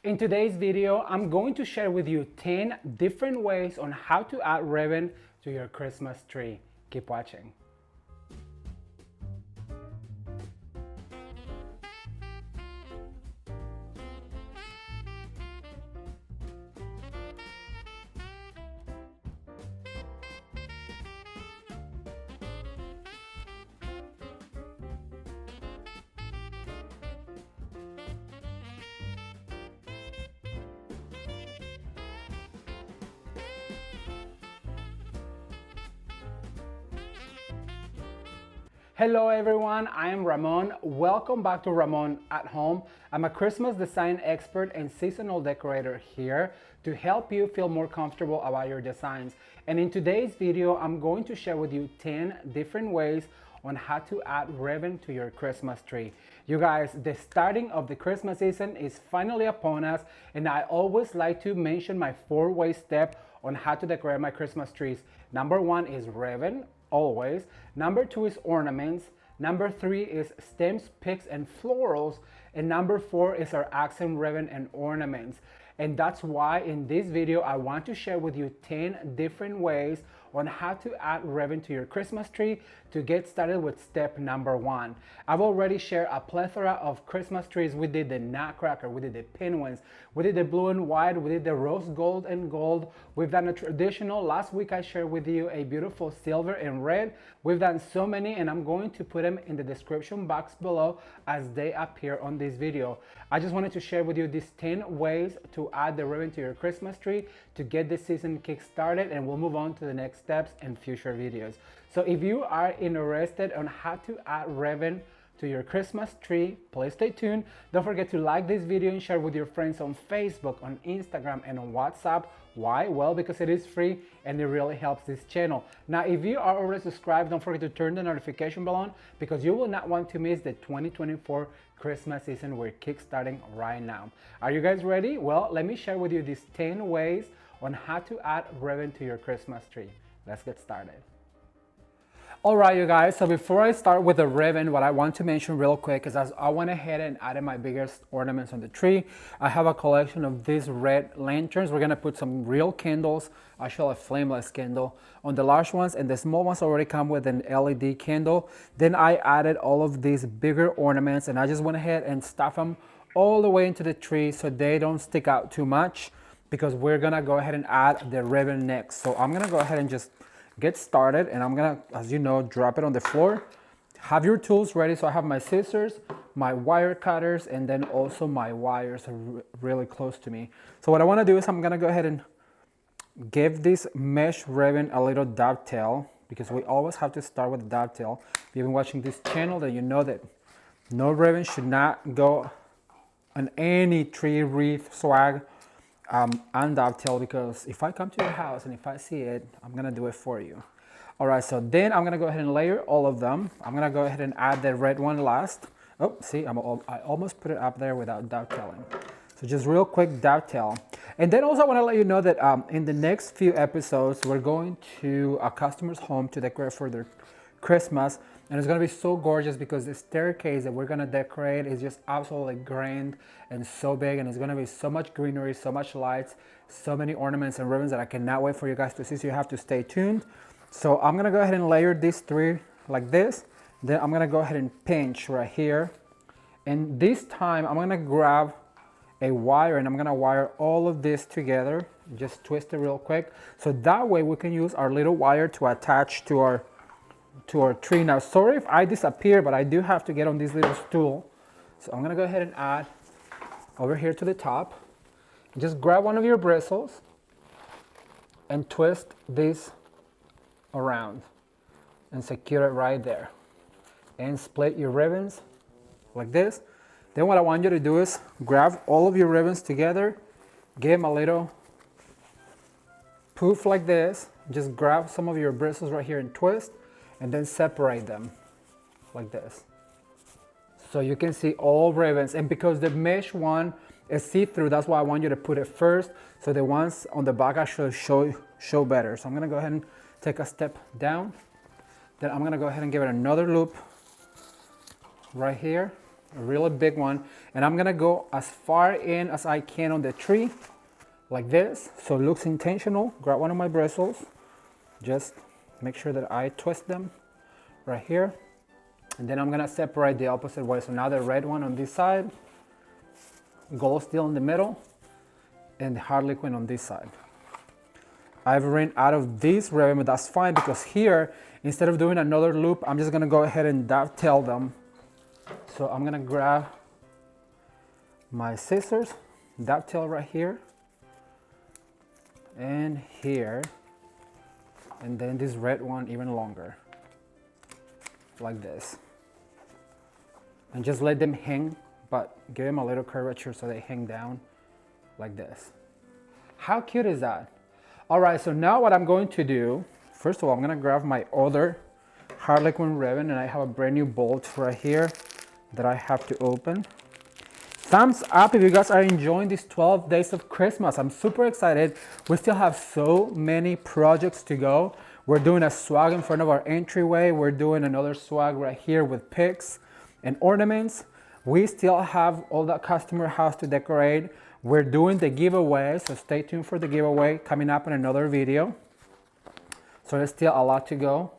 In today's video, I'm going to share with you 10 different ways on how to add ribbon to your Christmas tree. Keep watching. Hello everyone, I am Ramon. Welcome back to Ramon at Home. I'm a Christmas design expert and seasonal decorator here to help you feel more comfortable about your designs. And in today's video, I'm going to share with you 10 different ways on how to add ribbon to your Christmas tree. You guys, the starting of the Christmas season is finally upon us, and I always like to mention my 4-way step on how to decorate my Christmas trees. Number 1 is ribbon. Always. Number 2 is ornaments. Number 3 is stems, picks, and florals. And number 4 is our accent ribbon and ornaments. And that's why in this video, I want to share with you 10 different ways on how to add ribbon to your Christmas tree to get started with step number 1. I've already shared a plethora of Christmas trees. We did the Nutcracker, we did the penguins, we did the blue and white, we did the rose gold and gold. We've done a traditional. Last week I shared with you a beautiful silver and red. We've done so many, and I'm going to put them in the description box below as they appear on this video. I just wanted to share with you these 10 ways to add the ribbon to your Christmas tree to get the season kick started, and we'll move on to the next steps in future videos. So if you are interested on how to add ribbon to your Christmas tree, please stay tuned. Don't forget to like this video and share with your friends on Facebook, on Instagram, and on WhatsApp. Why? Well, because it is free and it really helps this channel. Now, if you are already subscribed, don't forget to turn the notification bell on, because you will not want to miss the 2024 Christmas season. We're kickstarting right now. Are you guys ready? Well, let me share with you these 10 ways on how to add ribbon to your Christmas tree. Let's get started. All right, you guys, so before I start with the ribbon, what I want to mention real quick is, as I went ahead and added my biggest ornaments on the tree, I have a collection of these red lanterns. We're gonna put some real candles, actually a flameless candle, on the large ones, and the small ones already come with an LED candle. Then I added all of these bigger ornaments, and I just went ahead and stuffed them all the way into the tree so they don't stick out too much, because we're gonna go ahead and add the ribbon next. So I'm gonna go ahead and just get started, and I'm gonna, as you know, drop it on the floor. Have your tools ready. So I have my scissors, my wire cutters, and then also my wires are really close to me. So what I want to do is I'm gonna go ahead and give this mesh ribbon a little dovetail, because we always have to start with a dovetail. If you've been watching this channel, then you know that no ribbon should not go on any tree, wreath, swag, and dovetail, because if I come to your house and if I see it, I'm gonna do it for you. All right, so then I'm gonna go ahead and layer all of them. I'm gonna go ahead and add the red one last. Oh, see, I almost put it up there without dovetailing. So just real quick dovetail. And then also I wanna let you know that in the next few episodes, we're going to a customer's home to decorate for their Christmas. And it's gonna be so gorgeous, because the staircase that we're gonna decorate is just absolutely grand and so big, and it's gonna be so much greenery, so much lights, so many ornaments and ribbons that I cannot wait for you guys to see, so you have to stay tuned. So I'm gonna go ahead and layer these 3 like this. Then I'm gonna go ahead and pinch right here. And this time I'm gonna grab a wire, and I'm gonna wire all of this together. Just twist it real quick. So that way we can use our little wire to attach to our tree. Now, sorry if I disappear, but I do have to get on this little stool. So I'm gonna go ahead and add over here to the top. Just grab one of your bristles and twist this around and secure it right there. And split your ribbons like this. Then what I want you to do is grab all of your ribbons together, give them a little poof like this. Just grab some of your bristles right here and twist, and then separate them like this. So you can see all ribbons, and because the mesh one is see-through, that's why I want you to put it first, so the ones on the back actually show better. So I'm gonna go ahead and take a step down. Then I'm gonna go ahead and give it another loop right here. a really big one. And I'm gonna go as far in as I can on the tree, like this, so it looks intentional. Grab one of my bristles, just make sure that I twist them right here. And then I'm gonna separate the opposite way. So now the red one on this side, gold steel in the middle, and the harlequin on this side. I've ran out of this ribbon, but that's fine because here, instead of doing another loop, I'm just gonna go ahead and dovetail them. So I'm gonna grab my scissors, dovetail right here, and here, and then this red one even longer, like this. And just let them hang, but give them a little curvature so they hang down like this. How cute is that? All right, so now what I'm going to do, first of all, I'm gonna grab my other harlequin ribbon, and I have a brand new bolt right here that I have to open. Thumbs up if you guys are enjoying these 12 days of Christmas. I'm super excited. We still have so many projects to go. We're doing a swag in front of our entryway. We're doing another swag right here with picks and ornaments. We still have all that customer house to decorate. We're doing the giveaway, so stay tuned for the giveaway coming up in another video. So there's still a lot to go.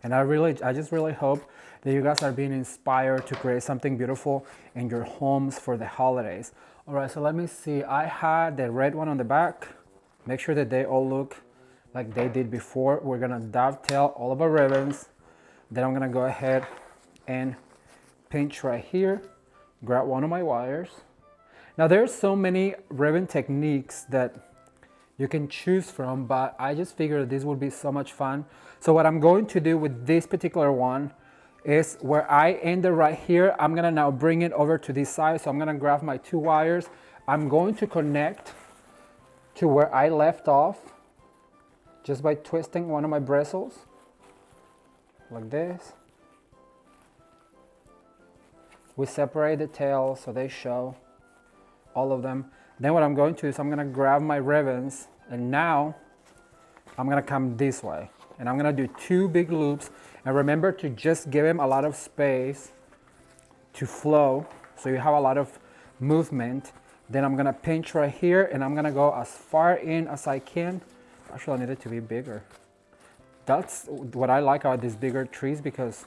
And I just really hope that you guys are being inspired to create something beautiful in your homes for the holidays. All right, so let me see. I had the red one on the back. Make sure that they all look like they did before. We're gonna dovetail all of our ribbons. Then I'm gonna go ahead and pinch right here, grab one of my wires. Now there's so many ribbon techniques that you can choose from, but I just figured this would be so much fun. So what I'm going to do with this particular one is where I ended right here, I'm gonna now bring it over to this side. So I'm gonna grab my two wires. I'm going to connect to where I left off just by twisting one of my bristles like this. We separate the tails so they show all of them. Then what I'm going to do is I'm gonna grab my ribbons, and now I'm gonna come this way and I'm gonna do two big loops. And remember to just give them a lot of space to flow so you have a lot of movement. Then I'm gonna pinch right here and I'm gonna go as far in as I can. Actually, I need it to be bigger. That's what I like about these bigger trees, because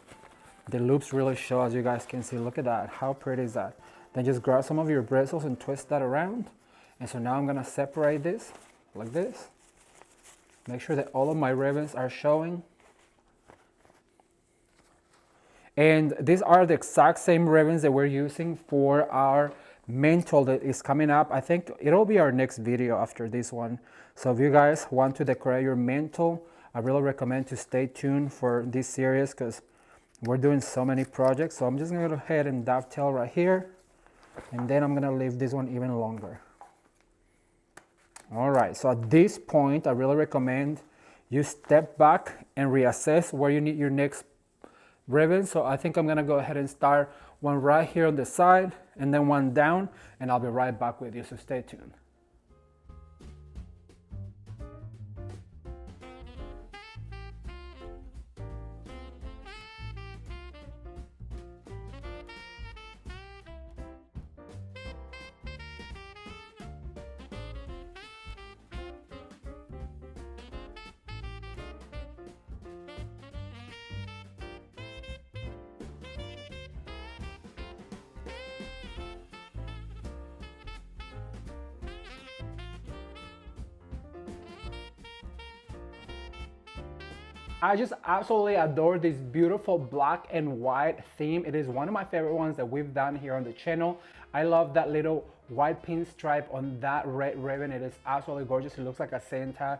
the loops really show, as you guys can see. Look at that, how pretty is that? Then just grab some of your bristles and twist that around. And so now I'm gonna separate this like this. Make sure that all of my ribbons are showing. And these are the exact same ribbons that we're using for our mantle that is coming up. I think it'll be our next video after this one. So if you guys want to decorate your mantle, I really recommend to stay tuned for this series, because we're doing so many projects. So I'm just gonna go ahead and dovetail right here. And then I'm gonna leave this one even longer. All right, so at this point, I really recommend you step back and reassess where you need your next ribbon. So I think I'm gonna go ahead and start one right here on the side and then one down, and I'll be right back with you, so stay tuned. I just absolutely adore this beautiful black and white theme. It is one of my favorite ones that we've done here on the channel. I love that little white pinstripe on that red ribbon. It is absolutely gorgeous. It looks like a Santa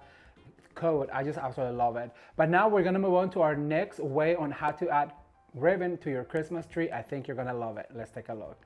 coat. I just absolutely love it. But now we're gonna move on to our next way on how to add ribbon to your Christmas tree. I think you're gonna love it. Let's take a look.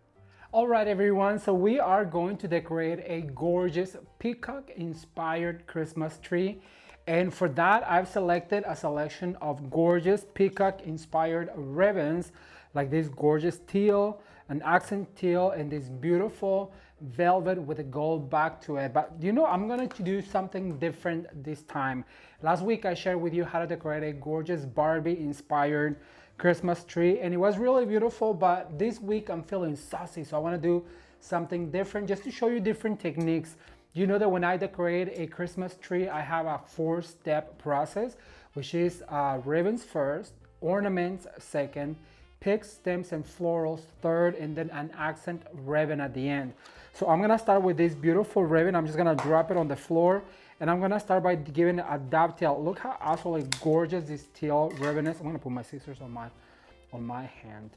All right, everyone, so we are going to decorate a gorgeous peacock inspired Christmas tree. And for that, I've selected a selection of gorgeous peacock inspired ribbons, like this gorgeous teal, an accent teal, and this beautiful velvet with a gold back to it. But you know, I'm going to do something different this time. Last week, I shared with you how to decorate a gorgeous Barbie inspired Christmas tree, and it was really beautiful. But this week I'm feeling saucy, so I want to do something different just to show you different techniques. You know that when I decorate a Christmas tree, I have a 4-step process, which is ribbons first, ornaments second, picks, stems, and florals third, and then an accent ribbon at the end. So I'm gonna start with this beautiful ribbon. I'm just gonna drop it on the floor, and I'm gonna start by giving it a dovetail. Look how absolutely gorgeous this teal ribbon is. I'm gonna put my scissors on my hand.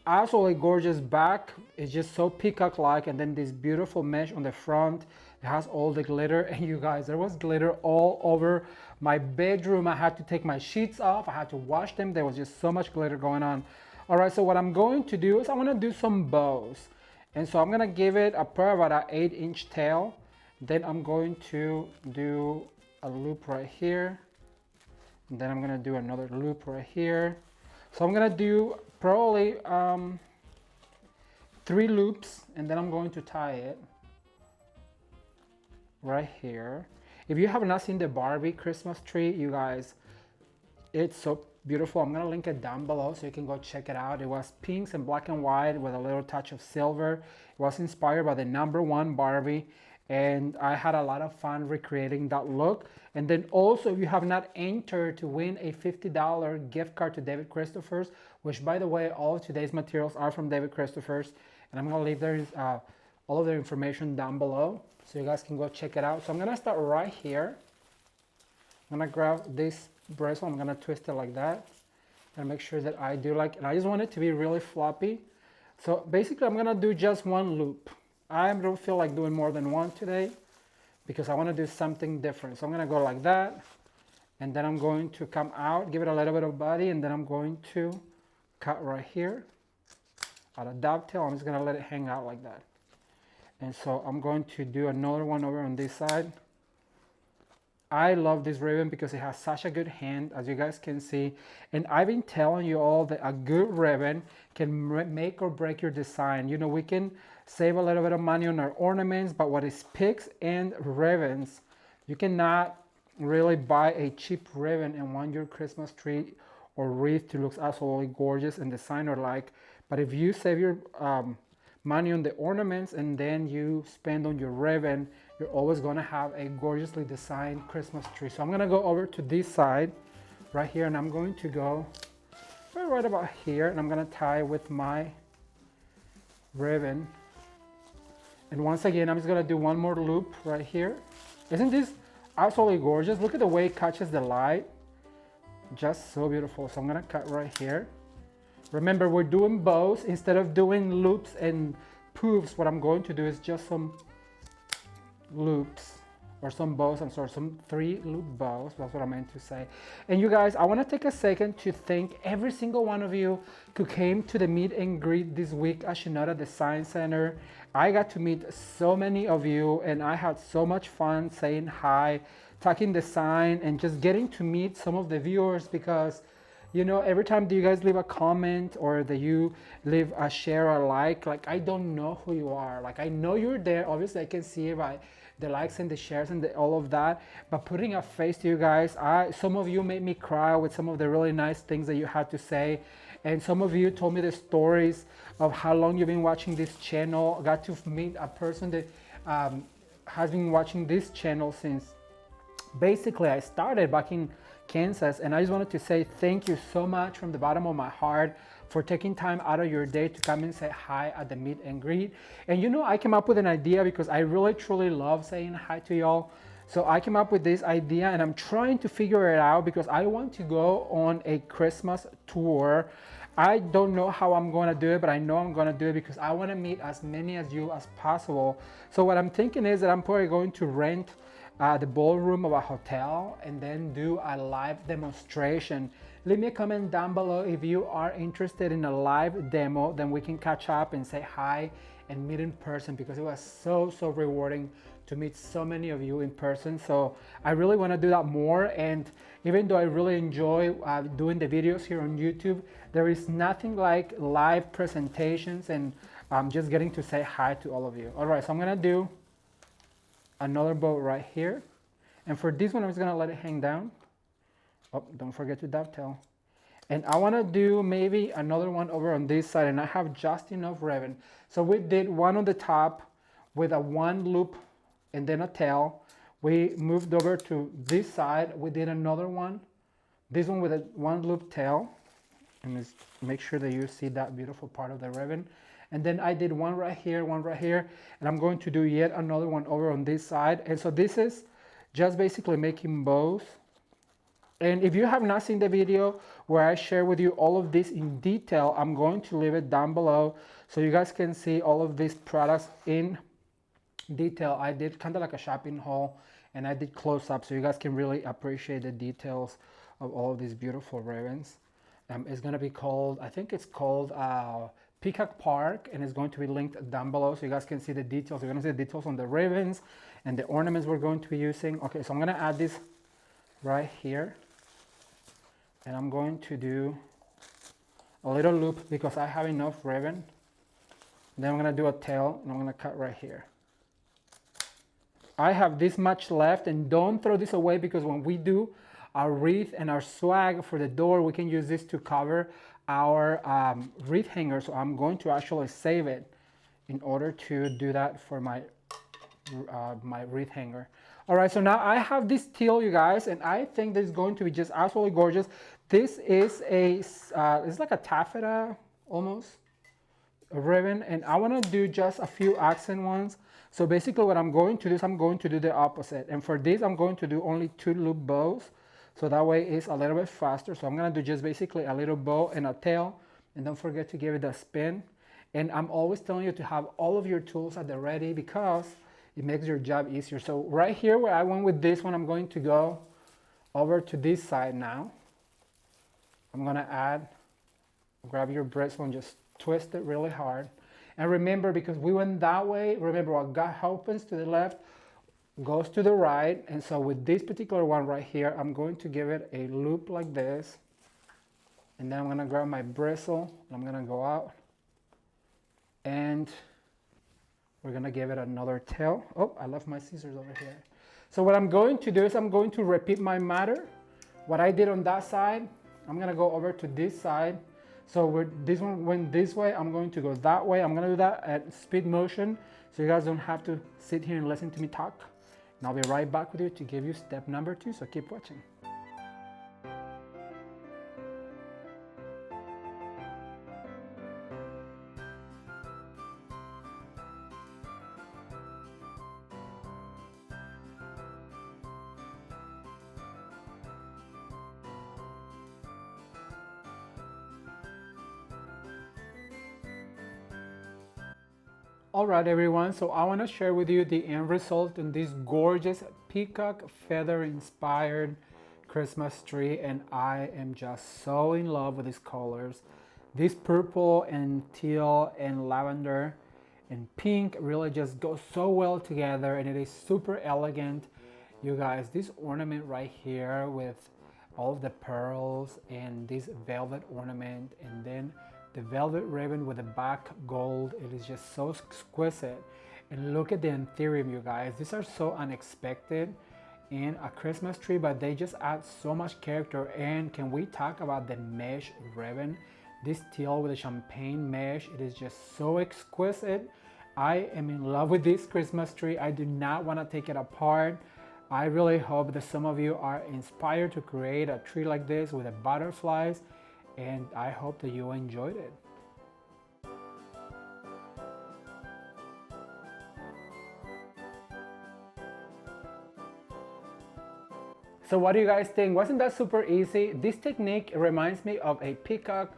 Absolutely gorgeous back. It's just so peacock-like, and then this beautiful mesh on the front. It has all the glitter, and you guys, there was glitter all over my bedroom. I had to take my sheets off. I had to wash them. There was just so much glitter going on. All right, so what I'm going to do is I'm gonna do some bows. And so I'm gonna give it a pair about an 8-inch tail. Then I'm going to do a loop right here. And then I'm gonna do another loop right here. So I'm gonna do probably 3 loops, and then I'm going to tie it right here. If you have not seen the Barbie Christmas tree, you guys, it's so beautiful. I'm gonna link it down below so you can go check it out. It was pinks and black and white with a little touch of silver. It was inspired by the #1 Barbie, and I had a lot of fun recreating that look. And then also, if you have not entered to win a $50 gift card to David Christopher's, which by the way, all of today's materials are from David Christopher's, and I'm gonna leave there all of their information down below so you guys can go check it out. So I'm gonna start right here. I'm gonna grab this bracelet, I'm gonna twist it like that and make sure that I do and I just want it to be really floppy. So basically I'm gonna do just 1 loop. I don't feel like doing more than 1 today because I want to do something different. So I'm gonna go like that, and then I'm going to come out, give it a little bit of body, and then I'm going to cut right here at a dovetail. I'm just gonna let it hang out like that. And so I'm going to do another one over on this side. I love this ribbon because it has such a good hand, as you guys can see. And I've been telling you all that a good ribbon can make or break your design. You know, we can save a little bit of money on our ornaments, but what is picks and ribbons, you cannot really buy a cheap ribbon and want your Christmas tree or wreath to look absolutely gorgeous and designer like. But if you save your money on the ornaments and then you spend on your ribbon, you're always going to have a gorgeously designed Christmas tree. So I'm going to go over to this side right here, and I'm going to go right about here, and I'm going to tie with my ribbon. And once again, I'm just going to do 1 more loop right here. Isn't this absolutely gorgeous? Look at the way it catches the light. Just so beautiful. So I'm going to cut right here. Remember, we're doing bows. Instead of doing loops and poofs, what I'm going to do is just some loops, or some bows, I'm sorry, some 3 loop bows. That's what I meant to say. And you guys, I want to take a second to thank every single one of you who came to the meet and greet this week at Shinoda Design Center. I got to meet so many of you, and I had so much fun saying hi, talking design, and just getting to meet some of the viewers, because you know, every time that you guys leave a comment or that you leave a share or like I don't know who you are. Like, I know you're there. Obviously, I can see it by the likes and the shares and all of that. But putting a face to you guys, some of you made me cry with some of the really nice things that you had to say. And some of you told me the stories of how long you've been watching this channel. I got to meet a person that has been watching this channel since basically I started back in Kansas. And I just wanted to say thank you so much from the bottom of my heart for taking time out of your day to come and say hi at the meet and greet. And you know, I came up with an idea because I really truly love saying hi to y'all. So I came up with this idea, and I'm trying to figure it out because I want to go on a Christmas tour. I don't know how I'm going to do it, but I know I'm going to do it because I want to meet as many of you as possible. So what I'm thinking is that I'm probably going to rent the ballroom of a hotel and then do a live demonstration. Leave me a comment down below if you are interested in a live demo, then we can catch up and say hi and meet in person, because it was so rewarding to meet so many of you in person. So I really want to do that more. And even though I really enjoy doing the videos here on YouTube, there is nothing like live presentations and just getting to say hi to all of you. All right, so I'm gonna do another bow right here, and for this one I'm just gonna let it hang down. Oh, don't forget to dovetail. And I want to do maybe another one over on this side, and I have just enough ribbon. So we did one on the top with a one loop and then a tail. We moved over to this side. We did another one, this one with a one loop tail. And just make sure that you see that beautiful part of the ribbon. And then I did one right here, and I'm going to do yet another one over on this side. And so this is just basically making bows. And if you have not seen the video where I share with you all of this in detail, I'm going to leave it down below so you guys can see all of these products in detail. I did kind of like a shopping haul, and I did close up so you guys can really appreciate the details of all of these beautiful ribbons. It's going to be called, I think it's called Peacock Park, and it's going to be linked down below so you guys can see the details. You're going to see the details on the ribbons and the ornaments we're going to be using. Okay, so I'm going to add this right here, and I'm going to do a little loop because I have enough ribbon. Then I'm going to do a tail, and I'm going to cut right here. I have this much left, and don't throw this away because when we do our wreath and our swag for the door, we can use this to cover our wreath hanger. So I'm going to actually save it in order to do that for my my wreath hanger. All right, so now I have this teal, you guys, and I think this is going to be just absolutely gorgeous. This is a it's like a taffeta almost, a ribbon, and I want to do just a few accent ones. So basically what I'm going to do is I'm going to do the opposite, and for this I'm going to do only 2 loop bows, so that way it's a little bit faster. So I'm going to do just basically a little bow and a tail, and don't forget to give it a spin. And I'm always telling you to have all of your tools at the ready because it makes your job easier. So right here where I went with this one, I'm going to go over to this side now. I'm going to add, grab your bristle and just twist it really hard. And remember, because we went that way, remember what happens to the left goes to the right. And so with this particular one right here, I'm going to give it a loop like this. And then I'm going to grab my bristle and I'm going to go out. And we're going to give it another tail. Oh, I left my scissors over here. So what I'm going to do is I'm going to repeat my matter. What I did on that side, I'm going to go over to this side. So this one went this way, I'm going to go that way. I'm going to do that at speed motion so you guys don't have to sit here and listen to me talk. And I'll be right back with you to give you step number 2, so keep watching. All right, everyone, so I want to share with you the end result in this gorgeous peacock feather inspired Christmas tree, and I am just so in love with these colors. This purple and teal and lavender and pink really just go so well together, and it is super elegant. You guys, this ornament right here with all of the pearls and this velvet ornament, and then the velvet ribbon with the back gold, it is just so exquisite. And look at the anthurium, you guys. These are so unexpected in a Christmas tree, but they just add so much character. And can we talk about the mesh ribbon? This teal with the champagne mesh, it is just so exquisite. I am in love with this Christmas tree. I do not want to take it apart. I really hope that some of you are inspired to create a tree like this with the butterflies, and I hope that you enjoyed it. So what do you guys think? Wasn't that super easy? This technique reminds me of a peacock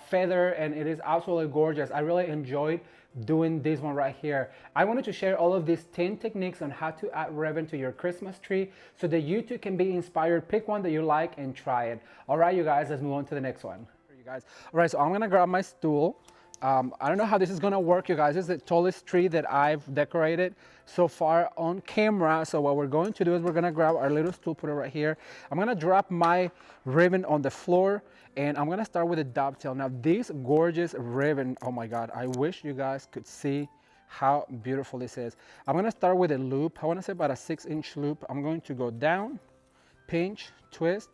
feather, and it is absolutely gorgeous. I really enjoyed doing this one right here. I wanted to share all of these 10 techniques on how to add ribbon to your Christmas tree so that you too can be inspired. Pick one that you like and try it. All right, you guys, let's move on to the next one. You guys. All right, so I'm gonna grab my stool. I don't know how this is gonna work, you guys. This is the tallest tree that I've decorated so far on camera. So what we're going to do is we're gonna grab our little stool, put it right here. I'm gonna drop my ribbon on the floor, and I'm gonna start with a dovetail. Now this gorgeous ribbon, oh my God, I wish you guys could see how beautiful this is. I'm gonna start with a loop. I wanna say about a 6-inch loop. I'm going to go down, pinch, twist.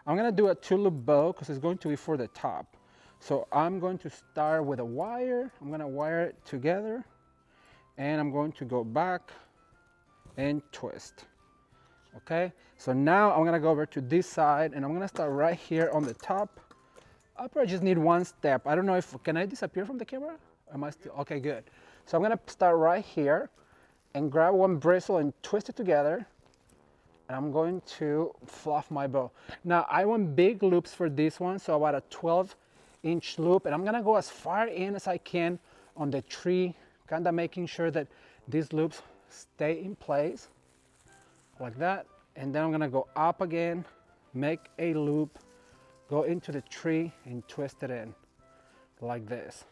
I'm gonna do a 2-loop bow because it's going to be for the top. So I'm going to start with a wire. I'm gonna wire it together, and I'm going to go back and twist. Okay, so now I'm gonna go over to this side, and I'm gonna start right here on the top. I probably just need one step. I don't know if, can I disappear from the camera? Am I still, okay, good. So I'm gonna start right here and grab one bristle and twist it together. And I'm going to fluff my bow. Now I want big loops for this one, so about a 12-inch loop, and I'm gonna go as far in as I can on the tree, kind of making sure that these loops stay in place like that. And then I'm gonna go up again, make a loop, go into the tree and twist it in like this.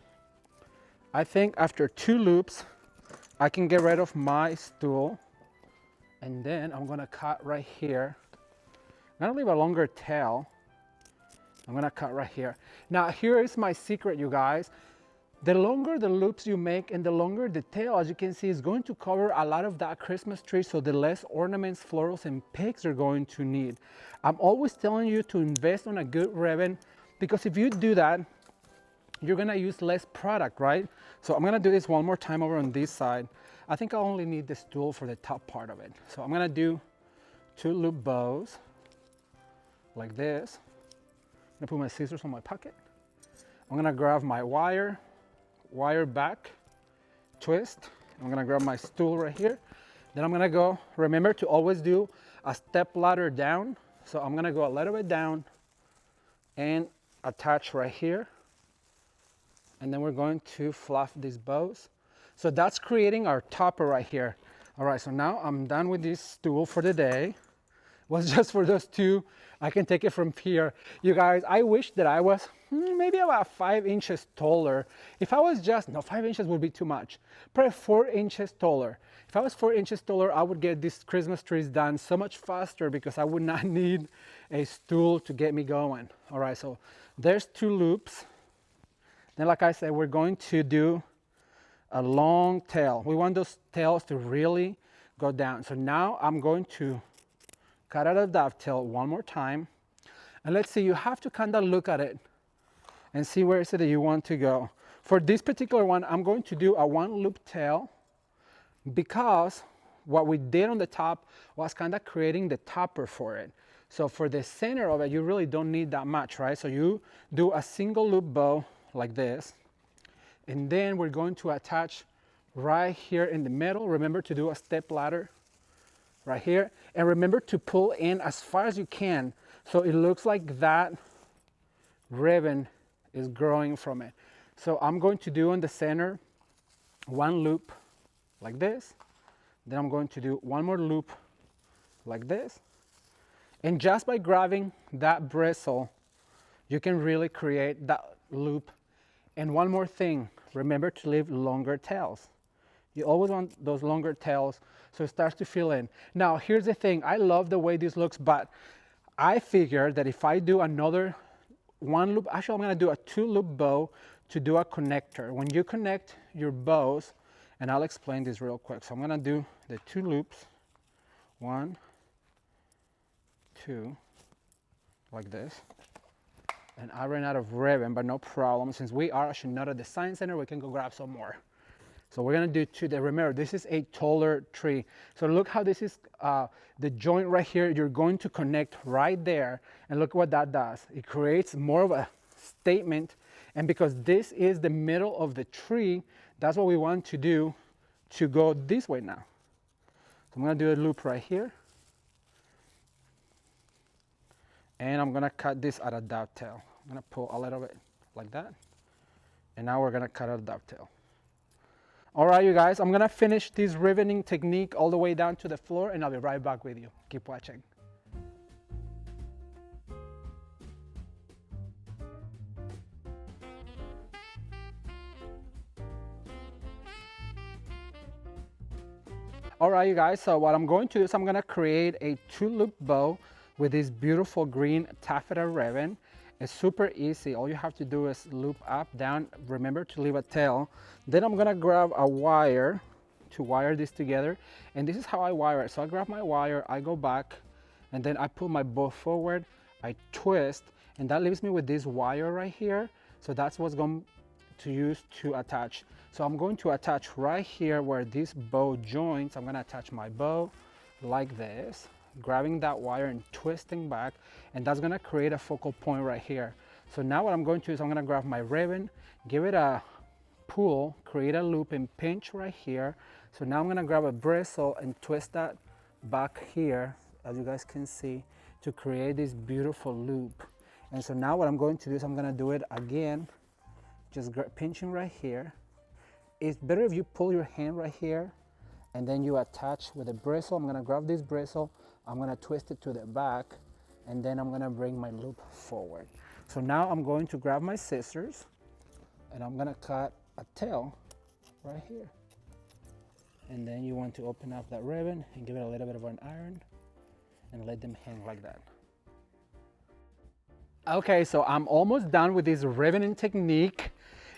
I think after 2 loops, I can get rid of my stool. And then I'm gonna cut right here. I'm gonna leave a longer tail. I'm gonna cut right here. Now here is my secret, you guys. The longer the loops you make and the longer the tail, as you can see, is going to cover a lot of that Christmas tree, so the less ornaments, florals, and picks you're going to need. I'm always telling you to invest on a good ribbon, because if you do that, you're gonna use less product, right? So I'm gonna do this one more time over on this side. I think I only need the stool for the top part of it. So I'm gonna do 2 loop bows like this. I'm gonna put my scissors on my pocket. I'm gonna grab my wire back, twist. I'm gonna grab my stool right here. Then I'm gonna go, remember to always do a step ladder down. So I'm gonna go a little bit down and attach right here. And then we're going to fluff these bows. So that's creating our topper right here. All right, so now I'm done with this stool for the day. It was just for those 2. I can take it from here. You guys, I wish that I was maybe about 5 inches taller. If I was just, no, 5 inches would be too much. Probably 4 inches taller. If I was 4 inches taller, I would get these Christmas trees done so much faster because I would not need a stool to get me going. All right, so there's 2 loops. Then, like I said, we're going to do a long tail. We want those tails to really go down. So now I'm going to cut out a dovetail one more time. And let's see, you have to kind of look at it and see where is it that you want to go. For this particular one, I'm going to do a 1-loop tail, because what we did on the top was kind of creating the topper for it. So for the center of it, you really don't need that much, right? So you do a single loop bow like this. And then we're going to attach right here in the middle. Remember to do a step ladder right here. And remember to pull in as far as you can, so it looks like that ribbon is growing from it. So I'm going to do in the center 1 loop like this. Then I'm going to do 1 more loop like this. And just by grabbing that bristle, you can really create that loop. And one more thing, remember to leave longer tails. You always want those longer tails so it starts to fill in. Now, here's the thing. I love the way this looks, but I figured that if I do another 1 loop, actually I'm gonna do a 2-loop bow to do a connector. When you connect your bows, and I'll explain this real quick. So I'm gonna do the 2 loops, 1, 2, like this. And I ran out of ribbon, but no problem. Since we are actually not at the Science Center, we can go grab some more. So we're gonna do 2. Remember, this is a taller tree. So look how this is, the joint right here, you're going to connect right there. And look what that does. It creates more of a statement. And because this is the middle of the tree, that's what we want to do to go this way now. So I'm gonna do a loop right here. And I'm gonna cut this at a dovetail. I'm gonna pull a little bit like that. And now we're gonna cut out a dovetail. All right, you guys, I'm gonna finish this riveting technique all the way down to the floor, and I'll be right back with you. Keep watching. All right, you guys, so what I'm going to do is I'm gonna create a 2-loop bow with this beautiful green taffeta ribbon. It's super easy. All you have to do is loop up, down. Remember to leave a tail. Then I'm gonna grab a wire to wire this together. And this is how I wire it. So I grab my wire, I go back, and then I pull my bow forward, I twist, and that leaves me with this wire right here. So that's what's going to use to attach. So I'm going to attach right here where this bow joins. I'm going to attach my bow like this, grabbing that wire and twisting back, and that's going to create a focal point right here. So now what I'm going to do is I'm going to grab my ribbon, give it a pull, create a loop, and pinch right here. So now I'm going to grab a bristle and twist that back here, as you guys can see, to create this beautiful loop. And so now what I'm going to do is I'm going to do it again, just pinching right here. It's better if you pull your hand right here and then you attach with a bristle. I'm going to grab this bristle, I'm going to twist it to the back, and then I'm going to bring my loop forward. So now I'm going to grab my scissors and I'm going to cut a tail right here. And then you want to open up that ribbon and give it a little bit of an iron and let them hang like that. Okay, so I'm almost done with this ribboning technique.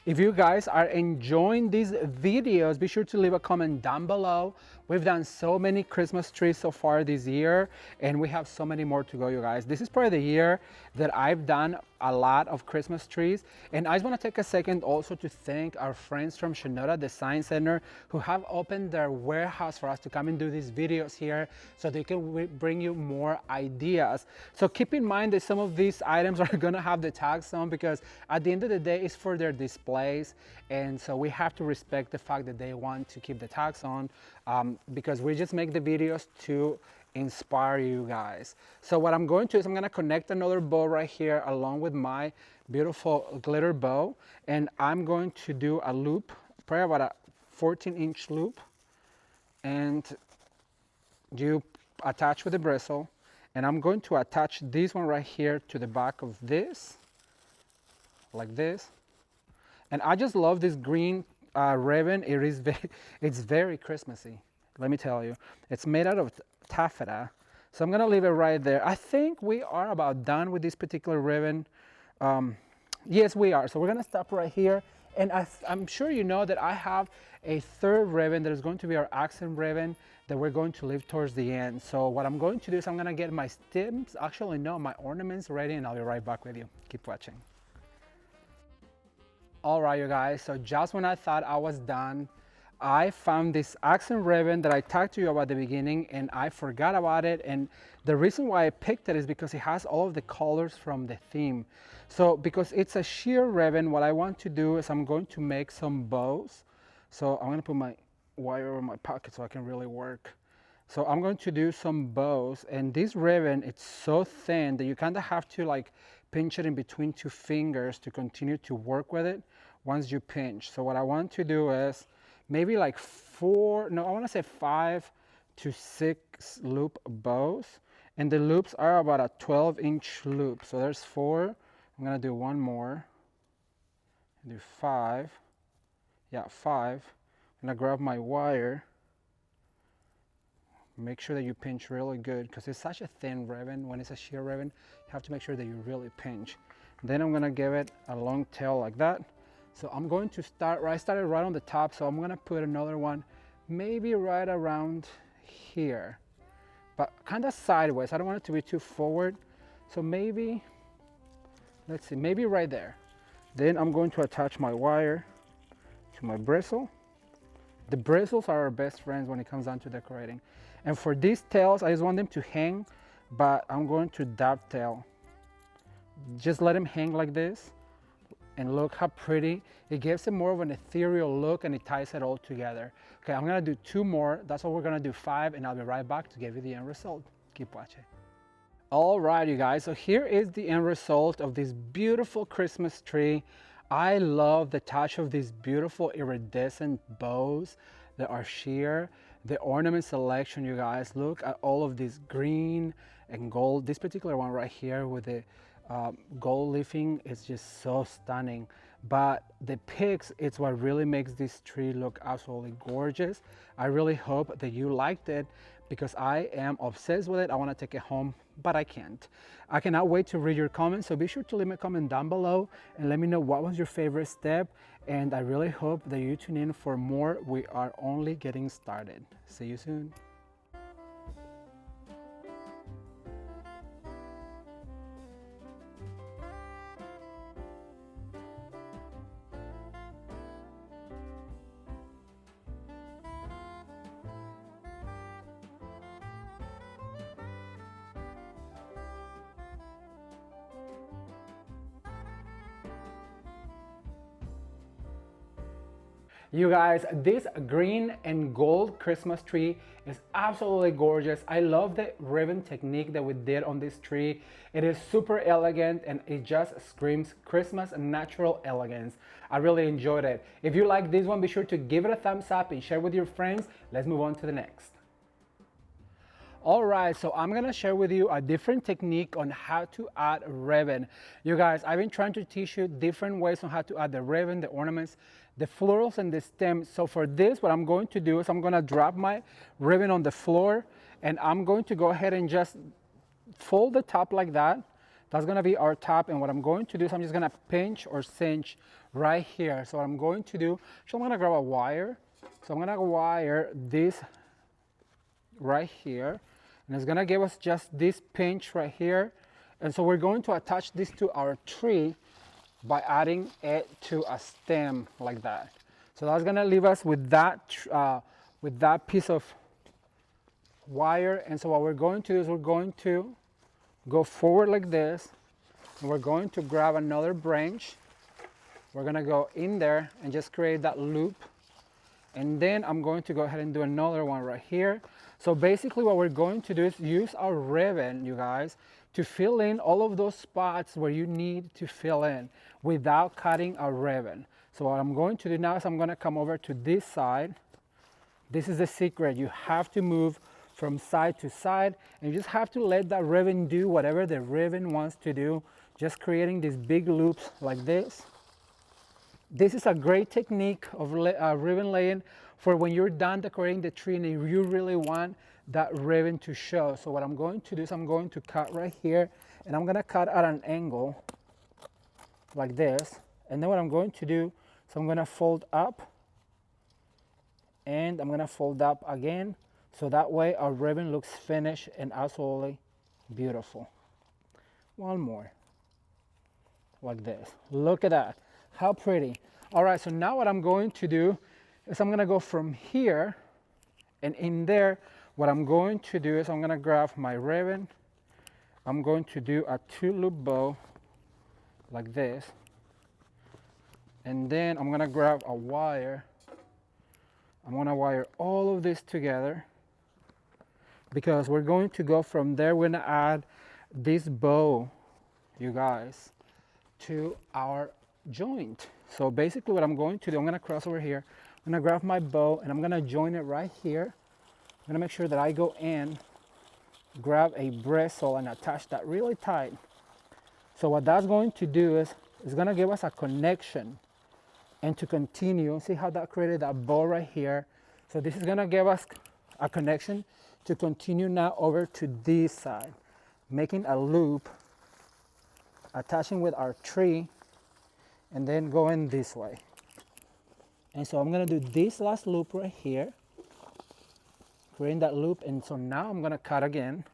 If you guys are enjoying these videos, be sure to leave a comment down below. We've done so many Christmas trees so far this year, and we have so many more to go, you guys. This is probably the year that I've done a lot of Christmas trees, and I just want to take a second also to thank our friends from Shinoda Design Center who have opened their warehouse for us to come and do these videos here so they can bring you more ideas. So keep in mind that some of these items are going to have the tags on, because at the end of the day it's for their displays, and so we have to respect the fact that they want to keep the tags on, because we just make the videos to inspire you guys. So what I'm going to do is I'm going to connect another bow right here along with my beautiful glitter bow, and I'm going to do a loop, probably about a 14-inch loop, and you attach with the bristle, and I'm going to attach this one right here to the back of this, like this. And I just love this green ribbon. It's very Christmassy, let me tell you. It's made out of taffeta, so I'm gonna leave it right there. I think we are about done with this particular ribbon. Yes, we are. So we're gonna stop right here, and I'm sure you know that I have a third ribbon that is going to be our accent ribbon that we're going to leave towards the end. So what I'm going to do is I'm gonna get my stems, actually no, my ornaments ready, and I'll be right back with you. Keep watching. All right, you guys, so just when I thought I was done, I found this accent ribbon that I talked to you about at the beginning, and I forgot about it. And the reason why I picked it is because it has all of the colors from the theme. So because it's a sheer ribbon, what I want to do is I'm going to make some bows. So I'm going to put my wire over my pocket so I can really work. So I'm going to do some bows, and this ribbon, it's so thin that you kind of have to like pinch it in between two fingers to continue to work with it once you pinch. So what I want to do is maybe like 5 to 6 loop bows, and the loops are about a 12-inch loop. So there's 4. I'm gonna do one more, do 5. Yeah, 5. I'm gonna grab my wire. Make sure that you pinch really good, because it's such a thin ribbon. When it's a sheer ribbon, you have to make sure that you really pinch. Then I'm gonna give it a long tail like that. So I'm going to I started right on the top, so I'm gonna put another one maybe right around here, but kind of sideways. I don't want it to be too forward. So maybe, let's see, maybe right there. Then I'm going to attach my wire to my bristle. The bristles are our best friends when it comes down to decorating. And for these tails, I just want them to hang, but I'm going to dovetail. Just let them hang like this. And look how pretty. It gives it more of an ethereal look, and it ties it all together. Okay, I'm gonna do 2 more. That's what we're gonna do, 5, and I'll be right back to give you the end result. Keep watching. All right, you guys, so here is the end result of this beautiful Christmas tree. I love the touch of these beautiful iridescent bows that are sheer. The ornament selection, you guys, look at all of this green and gold. This particular one right here with the gold leafing is just so stunning. But the picks, it's what really makes this tree look absolutely gorgeous. I really hope that you liked it, because I am obsessed with it. I want to take it home, but I can't. I cannot wait to read your comments, so be sure to leave me a comment down below and let me know what was your favorite step, and I really hope that you tune in for more. We are only getting started. See you soon. You guys, this green and gold Christmas tree is absolutely gorgeous. I love the ribbon technique that we did on this tree. It is super elegant and it just screams Christmas and natural elegance. I really enjoyed it. If you like this one, be sure to give it a thumbs up and share with your friends. Let's move on to the next. All right, so I'm gonna share with you a different technique on how to add ribbon. You guys, I've been trying to teach you different ways on how to add the ribbon, the ornaments, the florals, and the stems. So for this, what I'm going to do is I'm gonna drop my ribbon on the floor, and I'm going to go ahead and just fold the top like that. That's gonna be our top, and what I'm going to do is I'm just gonna pinch or cinch right here. So what I'm going to do, so I'm gonna grab a wire. So I'm gonna wire this right here. And it's gonna give us just this pinch right here. And so we're going to attach this to our tree by adding it to a stem like that. So that's gonna leave us with that piece of wire. And so what we're going to do is we're going to go forward like this, and we're going to grab another branch. We're gonna go in there and just create that loop. And then I'm going to go ahead and do another one right here. So basically what we're going to do is use our ribbon, you guys, to fill in all of those spots where you need to fill in without cutting our ribbon. So what I'm going to do now is I'm going to come over to this side. This is the secret. You have to move from side to side, and you just have to let that ribbon do whatever the ribbon wants to do, just creating these big loops like this. This is a great technique of ribbon laying for when you're done decorating the tree and you really want that ribbon to show. So what I'm going to do is I'm going to cut right here, and I'm going to cut at an angle like this. And then what I'm going to do is I'm going to fold up, and I'm going to fold up again. So that way our ribbon looks finished and absolutely beautiful. One more like this. Look at that. How pretty. All right, so now what I'm going to do is I'm gonna go from here, and in there, what I'm going to do is I'm gonna grab my ribbon. I'm going to do a 2-loop bow like this. And then I'm gonna grab a wire. I'm gonna wire all of this together because we're going to go from there. We're gonna add this bow, you guys, to our joint. So basically what I'm going to do, I'm going to cross over here, I'm going to grab my bow, and I'm going to join it right here. I'm going to make sure that I go in, grab a bristle, and attach that really tight. So what that's going to do is it's going to give us a connection, and to continue, see how that created that bow right here. So this is going to give us a connection to continue now over to this side, making a loop, attaching with our tree, and then going this way. And so I'm gonna do this last loop right here, creating that loop. And so now I'm gonna cut again.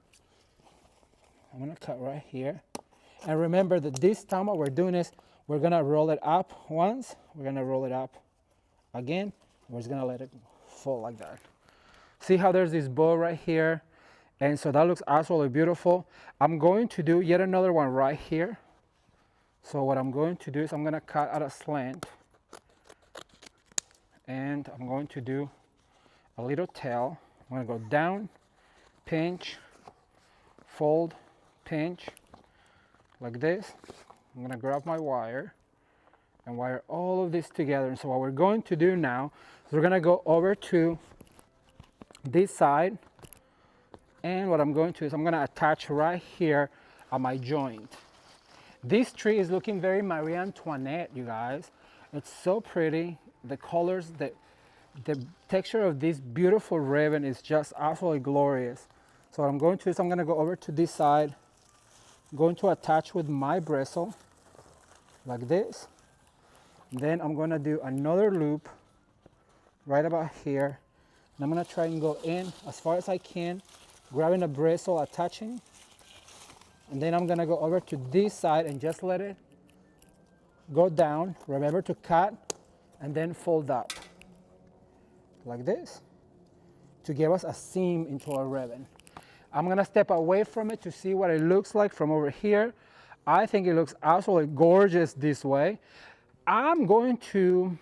I'm gonna cut right here. And remember that this time what we're doing is we're gonna roll it up once, we're gonna roll it up again, we're just gonna let it fall like that. See how there's this bow right here? And so that looks absolutely beautiful. I'm going to do yet another one right here. So what I'm going to do is I'm going to cut at a slant, and I'm going to do a little tail. I'm going to go down, pinch, fold, pinch, like this. I'm going to grab my wire and wire all of this together. And so what we're going to do now is we're going to go over to this side, and what I'm going to do is I'm going to attach right here at my joint. This tree is looking very Marie Antoinette, you guys. It's so pretty. The colors, the texture of this beautiful ribbon is just absolutely glorious. So what I'm going to do is I'm going to go over to this side. I'm going to attach with my bristle like this. Then I'm going to do another loop right about here. And I'm going to try and go in as far as I can, grabbing a bristle, attaching. And then I'm gonna go over to this side and just let it go down. Remember to cut and then fold up like this to give us a seam into our ribbon. I'm gonna step away from it to see what it looks like from over here. I think it looks absolutely gorgeous this way. I'm going to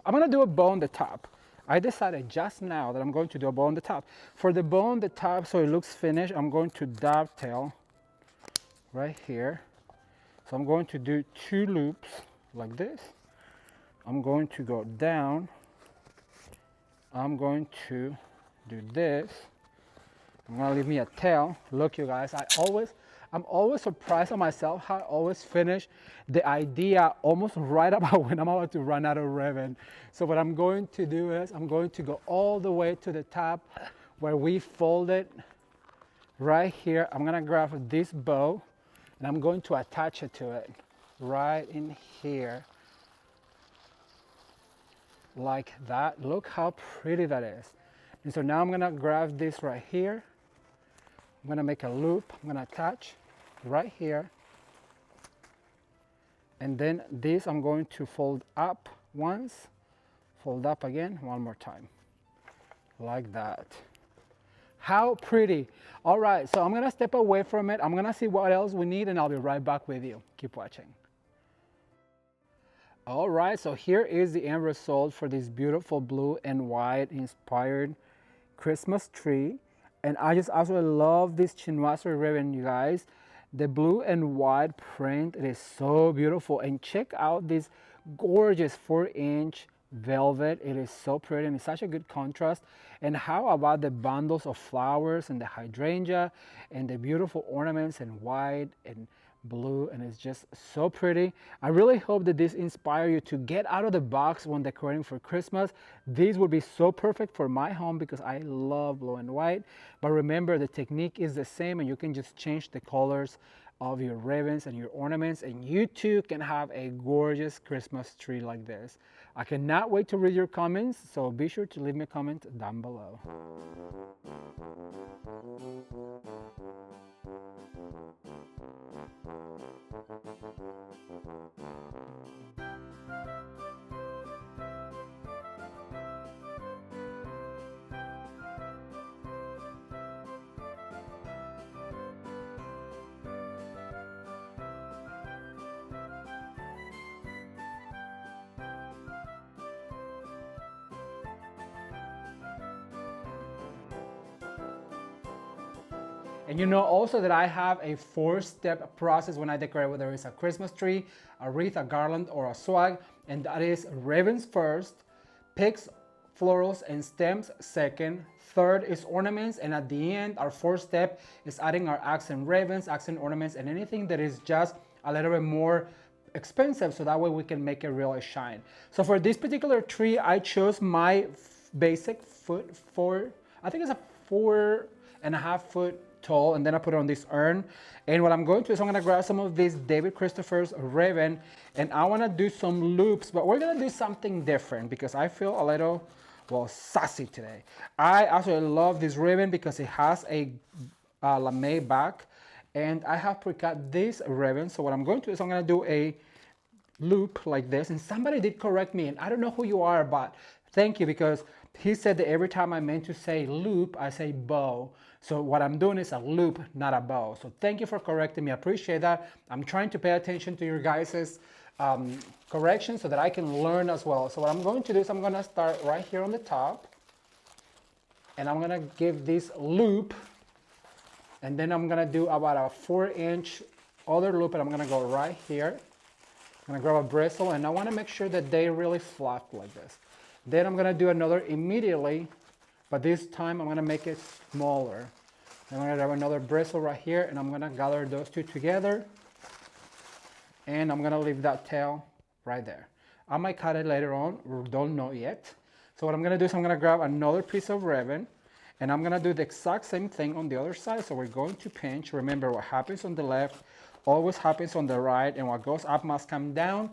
I'm gonna do a bow on the top. I decided just now that I'm going to do a bow on the top. For the bow on the top, so it looks finished, I'm going to dovetail right here. So I'm going to do 2 loops like this. I'm going to go down. I'm going to do this. I'm gonna leave me a tail. Look, you guys, I'm always surprised at myself how I always finish the idea almost right about when I'm about to run out of ribbon. So what I'm going to do is I'm going to go all the way to the top where we fold it right here. I'm gonna grab this bow and I'm going to attach it to it right in here like that. Look how pretty that is. And so now I'm gonna grab this right here. I'm gonna make a loop. I'm gonna attach right here. And then this I'm going to fold up once, fold up again one more time, like that. How pretty. All right, so I'm gonna step away from it. I'm gonna see what else we need and I'll be right back with you. Keep watching. All right, so here is the end result for this beautiful blue and white inspired Christmas tree. And I just absolutely love this chinoiserie ribbon, you guys. The blue and white print, it is so beautiful. And check out this gorgeous 4-inch velvet. It is so pretty and it's such a good contrast. And how about the bundles of flowers and the hydrangea and the beautiful ornaments in white and blue, and it's just so pretty. I really hope that this inspires you to get out of the box when decorating for Christmas. These would be so perfect for my home because I love blue and white. But remember, the technique is the same and you can just change the colors of your ribbons and your ornaments, and you too can have a gorgeous Christmas tree like this. I cannot wait to read your comments, so be sure to leave me a comment down below. And you know also that I have a 4-step process when I decorate, whether it's a Christmas tree, a wreath, a garland, or a swag. And that is ribbons first, picks, florals, and stems second. Third is ornaments. And at the end, our 4th step is adding our accent ribbons, accent ornaments, and anything that is just a little bit more expensive, so that way we can make it really shine. So for this particular tree, I chose my basic I think it's a 4.5 foot tall, and then I put it on this urn. And what I'm going to do is I'm going to grab some of this David Christopher's ribbon, and I want to do some loops, but we're going to do something different because I feel a little, well, sassy today. I absolutely love this ribbon because it has a lame back, and I have pre-cut this ribbon. So what I'm going to do is I'm going to do a loop like this, and somebody did correct me, and I don't know who you are, but thank you, because he said that every time I meant to say loop, I say bow. So what I'm doing is a loop, not a bow. So thank you for correcting me. I appreciate that. I'm trying to pay attention to your guys' corrections so that I can learn as well. So what I'm going to do is I'm going to start right here on the top, and I'm going to give this loop, and then I'm going to do about a 4-inch other loop, and I'm going to go right here. I'm going to grab a bristle, and I want to make sure that they really flap like this. Then I'm going to do another immediately, but this time I'm going to make it smaller. I'm going to grab another bristle right here, and I'm going to gather those two together, and I'm going to leave that tail right there. I might cut it later on, don't know yet. So what I'm going to do is I'm going to grab another piece of ribbon, and I'm going to do the exact same thing on the other side. So we're going to pinch. Remember, what happens on the left always happens on the right, and what goes up must come down.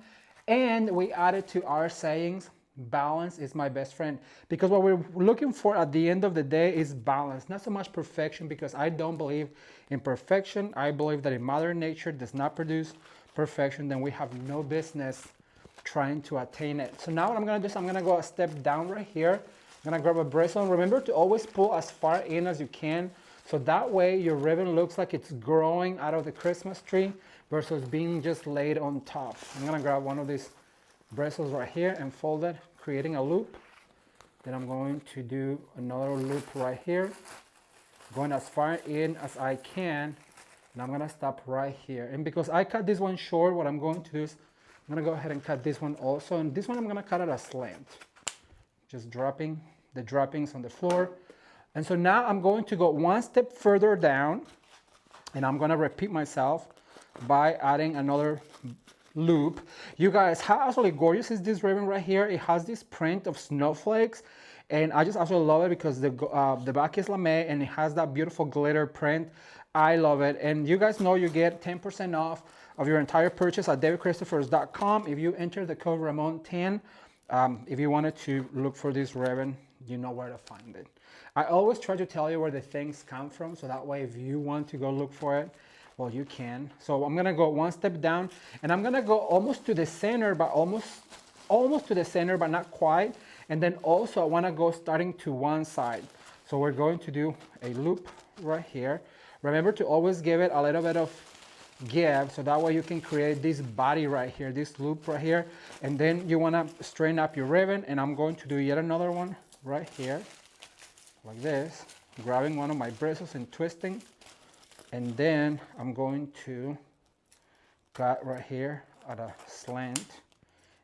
And we added to our sayings, balance is my best friend, because what we're looking for at the end of the day is balance, not so much perfection, because I don't believe in perfection. I believe that if Mother Nature does not produce perfection, then we have no business trying to attain it. So now what I'm going to do is I'm going to go a step down right here. I'm going to grab a bristle, and remember to always pull as far in as you can, so that way your ribbon looks like it's growing out of the Christmas tree versus being just laid on top. I'm going to grab one of these bristles right here and fold it creating a loop. Then I'm going to do another loop right here, going as far in as I can, and I'm gonna stop right here. And because I cut this one short, what I'm going to do is I'm gonna go ahead and cut this one also, and this one I'm gonna cut at a slant, just dropping the droppings on the floor. And so now I'm going to go one step further down, and I'm gonna repeat myself by adding another loop. You guys, how absolutely gorgeous is this ribbon right here? It has this print of snowflakes, and I just absolutely love it because the back is lame and it has that beautiful glitter print. I love it. And you guys know you get 10% off of your entire purchase at davidchristofers.com if you enter the code Ramon10. If you wanted to look for this ribbon, you know where to find it. I always try to tell you where the things come from, so that way if you want to go look for it, well, you can. So I'm gonna go one step down, and I'm gonna go almost to the center, but almost to the center, but not quite. And then also I wanna go starting to one side. So we're going to do a loop right here. Remember to always give it a little bit of give, so that way you can create this body right here, this loop right here. And then you wanna straighten up your ribbon, and I'm going to do yet another one right here, like this, grabbing one of my bristles and twisting. And then I'm going to cut right here at a slant.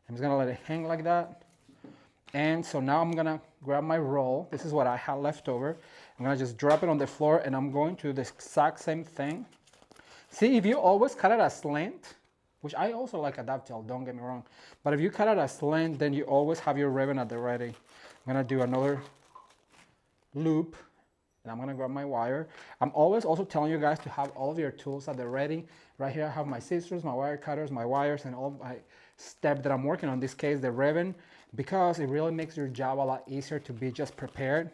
I'm just gonna let it hang like that. And so now I'm gonna grab my roll. This is what I had left over. I'm gonna just drop it on the floor, and I'm going to do the exact same thing. See, if you always cut it at a slant, which I also like a dovetail, don't get me wrong, but if you cut it at a slant, then you always have your ribbon at the ready. I'm gonna do another loop, and I'm gonna grab my wire. I'm always also telling you guys to have all of your tools at the ready. Right here I have my scissors, my wire cutters, my wires, and all my step that I'm working on, in this case the ribbon, because it really makes your job a lot easier to be just prepared.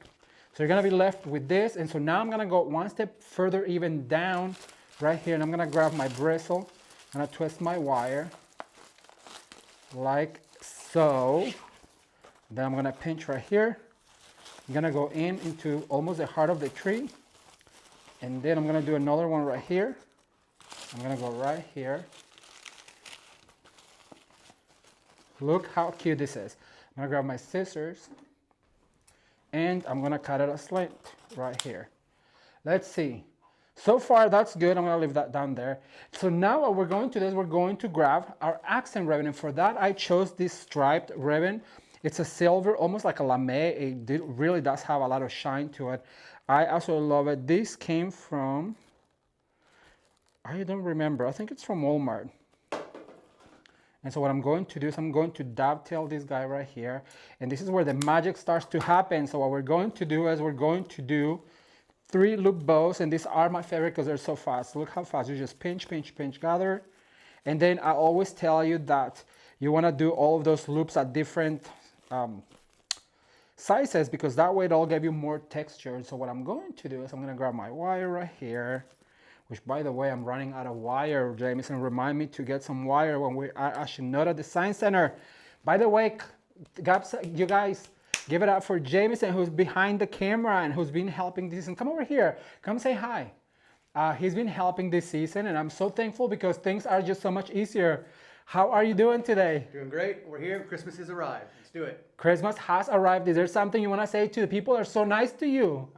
So you're gonna be left with this. And so now I'm gonna go one step further even down right here, and I'm gonna grab my bristle. I'm gonna twist my wire like so. Then I'm gonna pinch right here. I'm gonna go into almost the heart of the tree, and then I'm gonna do another one right here. I'm gonna go right here. Look how cute this is. I'm gonna grab my scissors, and I'm gonna cut it a slant right here. Let's see. So far that's good. I'm gonna leave that down there. So now what we're going to do is we're going to grab our accent ribbon, and for that I chose this striped ribbon. It's a silver, almost like a lame. It really does have a lot of shine to it. I absolutely love it. This came from, I don't remember, I think it's from Walmart. And so what I'm going to do is I'm going to dovetail this guy right here. And this is where the magic starts to happen. So what we're going to do is we're going to do 3 loop bows. And these are my favorite because they're so fast. Look how fast. You just pinch, pinch, pinch, gather. And then I always tell you that you want to do all of those loops at different sizes, because that way it'll give you more texture. So what I'm going to do is I'm going to grab my wire right here, which by the way, I'm running out of wire. Jameson, remind me to get some wire when we are actually not at the Science Center. By the way, you guys, give it up for Jameson, who's behind the camera and who's been helping this season. Come over here, come say hi. He's been helping this season, and I'm so thankful because things are just so much easier. How are you doing today? Doing great. We're here. Christmas has arrived. Let's do it. Christmas has arrived. Is there something you want to say to the people that are so nice to you?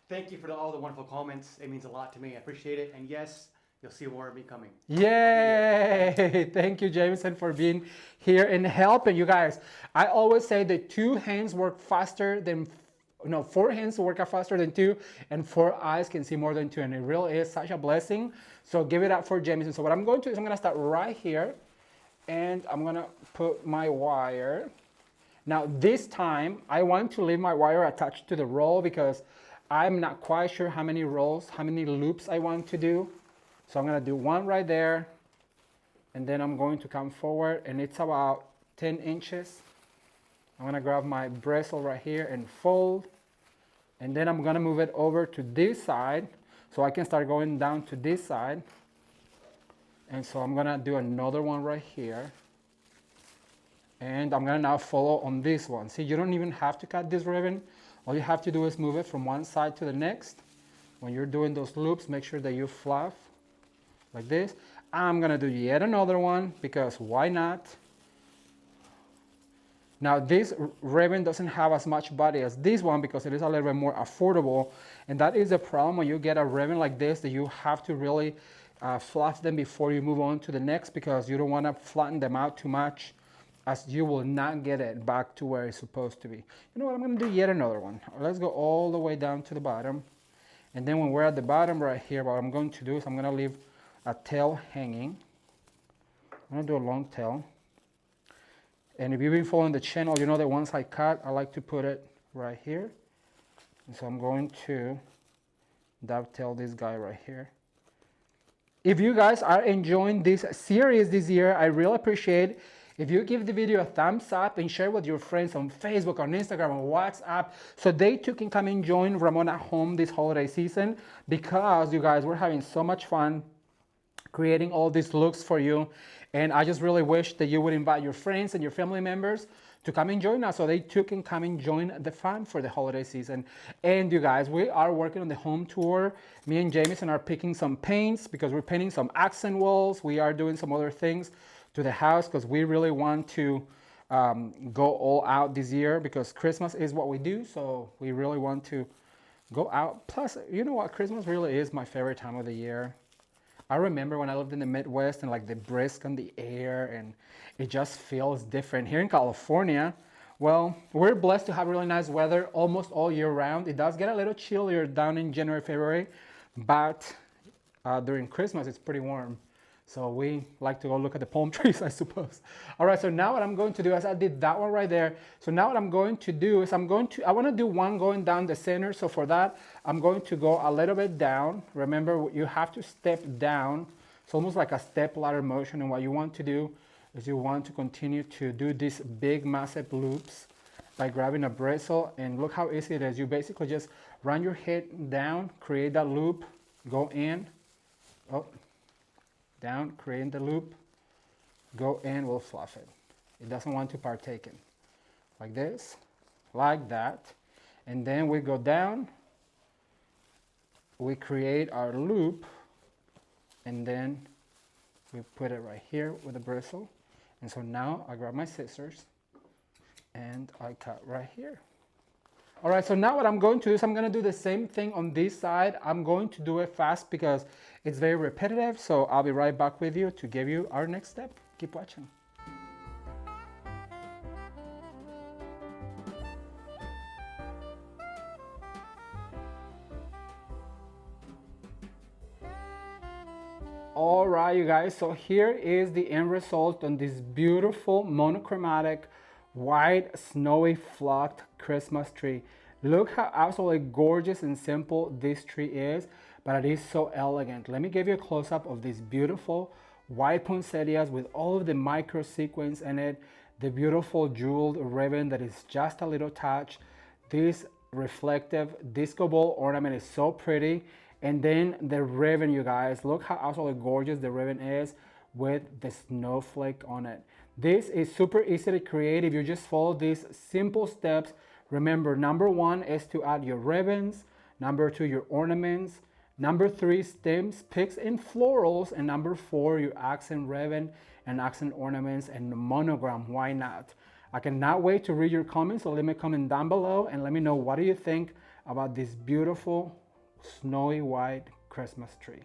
Thank you for all the wonderful comments. It means a lot to me. I appreciate it. And yes, you'll see more of me coming. Yay! Thank you, Jameson, for being here and helping you guys. I always say that 2 hands work faster than, no, 4 hands work faster than 2, and 4 eyes can see more than 2. And it really is such a blessing. So give it up for Jameson. So what I'm going to do is I'm going to start right here, and I'm going to put my wire. Now this time I want to leave my wire attached to the roll because I'm not quite sure how many rolls, how many loops I want to do. So I'm gonna do 1 right there, and then I'm going to come forward, and it's about 10 inches. I'm gonna grab my bristle right here and fold, and then I'm gonna move it over to this side so I can start going down to this side. And so I'm gonna do another one right here, and I'm gonna now follow on this one. See, you don't even have to cut this ribbon. All you have to do is move it from one side to the next. When you're doing those loops, make sure that you fluff like this. I'm gonna do yet another one because why not? Now this ribbon doesn't have as much body as this one because it is a little bit more affordable, and that is the problem when you get a ribbon like this, that you have to really fluff them before you move on to the next, because you don't want to flatten them out too much, as you will not get it back to where it's supposed to be. You know what, I'm going to do yet another one. Let's go all the way down to the bottom, and then when we're at the bottom right here, what I'm going to do is I'm going to leave a tail hanging. I'm going to do a long tail. And if you've been following the channel, you know that once I cut, I like to put it right here. And so I'm going to dovetail this guy right here. If you guys are enjoying this series this year, I really appreciate if you give the video a thumbs up and share with your friends on Facebook, on Instagram, on WhatsApp, so they too can come and join Ramon at home this holiday season, because you guys, we're having so much fun creating all these looks for you. And I just really wish that you would invite your friends and your family members to come and join us, so they too can come and join the fun for the holiday season. And you guys, we are working on the home tour. Me and Jameson are picking some paints because we're painting some accent walls. We are doing some other things to the house because we really want to go all out this year, because Christmas is what we do. So we really want to go out. Plus, you know what? Christmas really is my favorite time of the year. I remember when I lived in the Midwest, and like the brisk on the air, and it just feels different. Here in California, well, we're blessed to have really nice weather almost all year round. It does get a little chillier down in January, February, but during Christmas it's pretty warm. So we like to go look at the palm trees, I suppose. All right, so now what I'm going to do is I did that one right there. So now what I'm going to do is I want to do one going down the center. So for that, I'm going to go a little bit down. Remember, you have to step down. It's almost like a step ladder motion. And what you want to do is you want to continue to do these big, massive loops by grabbing a bristle. And look how easy it is. You basically just run your head down, create that loop, go in. Oh. Down, create the loop, go in, we'll fluff it. It doesn't want to partake in. Like this, like that. And then we go down, we create our loop, and then we put it right here with a bristle. And so now I grab my scissors and I cut right here. All right, so now what I'm going to do is I'm going to do the same thing on this side. I'm going to do it fast because it's very repetitive. So I'll be right back with you to give you our next step. Keep watching. All right, you guys, so here is the end result on this beautiful monochromatic white snowy flocked Christmas tree. Look how absolutely gorgeous and simple this tree is, but it is so elegant. Let me give you a close-up of these beautiful white poinsettias with all of the micro sequins in it, the beautiful jeweled ribbon that is just a little touch. This reflective disco ball ornament is so pretty. And then the ribbon, you guys, look how absolutely gorgeous the ribbon is with the snowflake on it. This is super easy to create if you just follow these simple steps. Remember, number 1 is to add your ribbons. Number 2, your ornaments. Number 3, stems, picks, and florals. And number 4, your accent ribbon and accent ornaments and monogram. Why not? I cannot wait to read your comments, so let me comment down below and let me know, what do you think about this beautiful snowy white Christmas tree?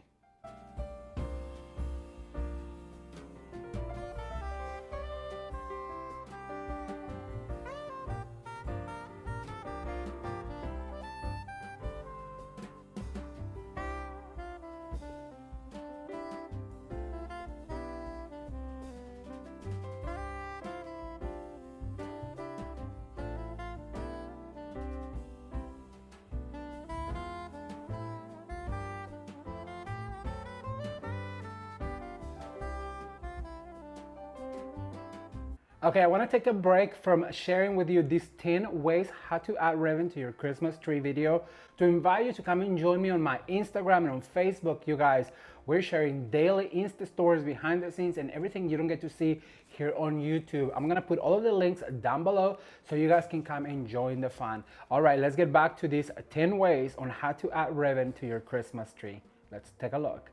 Okay, I want to take a break from sharing with you these 10 ways how to add ribbon to your Christmas tree video to invite you to come and join me on my Instagram and on Facebook. You guys, we're sharing daily Insta stories, behind the scenes, and everything you don't get to see here on YouTube. I'm gonna put all of the links down below so you guys can come and join the fun. All right, let's get back to these 10 ways on how to add ribbon to your Christmas tree. Let's take a look.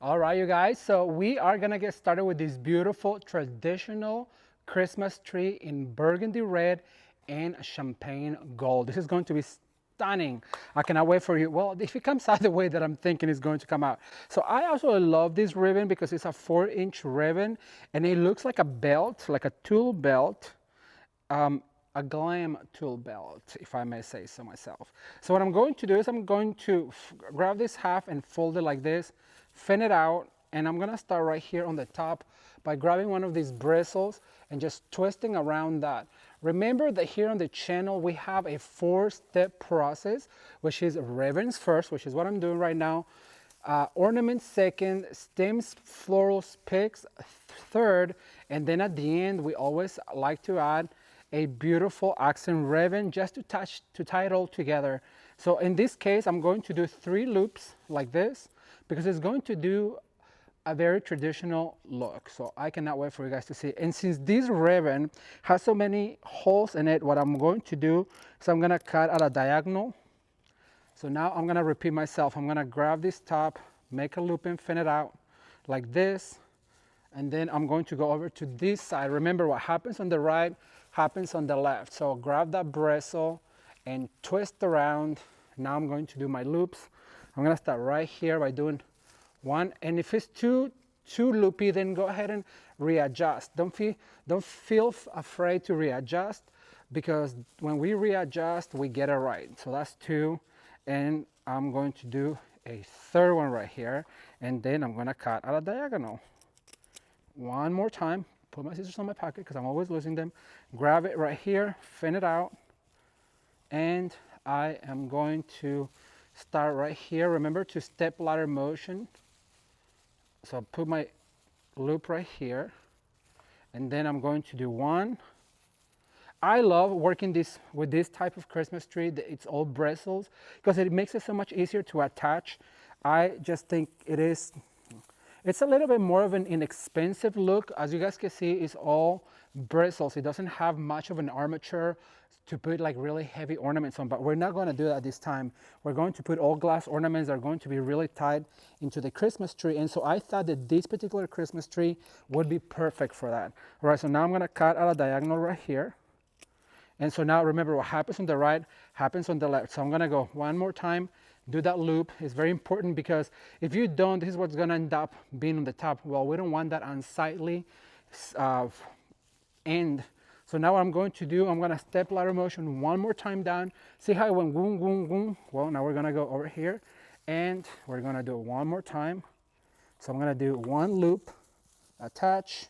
All right, you guys, so we are gonna get started with this beautiful traditional Christmas tree in burgundy red and champagne gold. This is going to be stunning. I cannot wait for you. Well, if it comes out the way that I'm thinking it's going to come out. So I also love this ribbon because it's a 4-inch ribbon and it looks like a belt, like a tool belt. A GLAM tool belt, if I may say so myself. So what I'm going to do is I'm going to grab this half and fold it like this, fin it out, and I'm gonna start right here on the top by grabbing one of these bristles and just twisting around that. Remember that here on the channel we have a 4-step process, which is ribbons first, which is what I'm doing right now, ornaments second, stems, florals, picks third, and then at the end we always like to add a beautiful accent ribbon just to tie it all together. So in this case I'm going to do 3 loops like this because it's going to do a very traditional look. So I cannot wait for you guys to see. And since this ribbon has so many holes in it, what I'm going to do is I'm gonna cut at a diagonal. So now I'm gonna repeat myself. I'm gonna grab this top, make a loop and fin it out like this. And then I'm going to go over to this side. Remember, what happens on the right happens on the left. So grab that bristle and twist around. Now I'm going to do my loops. I'm gonna start right here by doing 1. And if it's too loopy, then go ahead and readjust. Don't feel afraid to readjust because when we readjust, we get it right. So that's 2. And I'm going to do a 3rd one right here. And then I'm gonna cut at a diagonal. One more time, put my scissors on my pocket because I'm always losing them. Grab it right here, fin it out. And I am going to start right here. Remember to step ladder motion. So put my loop right here. And then I'm going to do 1. I love working with this type of Christmas tree. It's all bristles because it makes it so much easier to attach. I just think it's a little bit more of an inexpensive look. As you guys can see, it's all bristles. It doesn't have much of an armature to put like really heavy ornaments on, but we're not going to do that this time. We're going to put all glass ornaments that are going to be really tied into the Christmas tree. And so I thought that this particular Christmas tree would be perfect for that. All right, so now I'm going to cut at a diagonal right here. And so now remember, what happens on the right happens on the left. So I'm going to go one more time. Do that loop. It's very important because if you don't, this is what's going to end up being on the top. Well, we don't want that unsightly end. So now what I'm going to do, I'm going to step ladder motion one more time down. See how it went boom, boom, boom? Well, now we're going to go over here and we're going to do it one more time. So I'm going to do 1 loop, attach.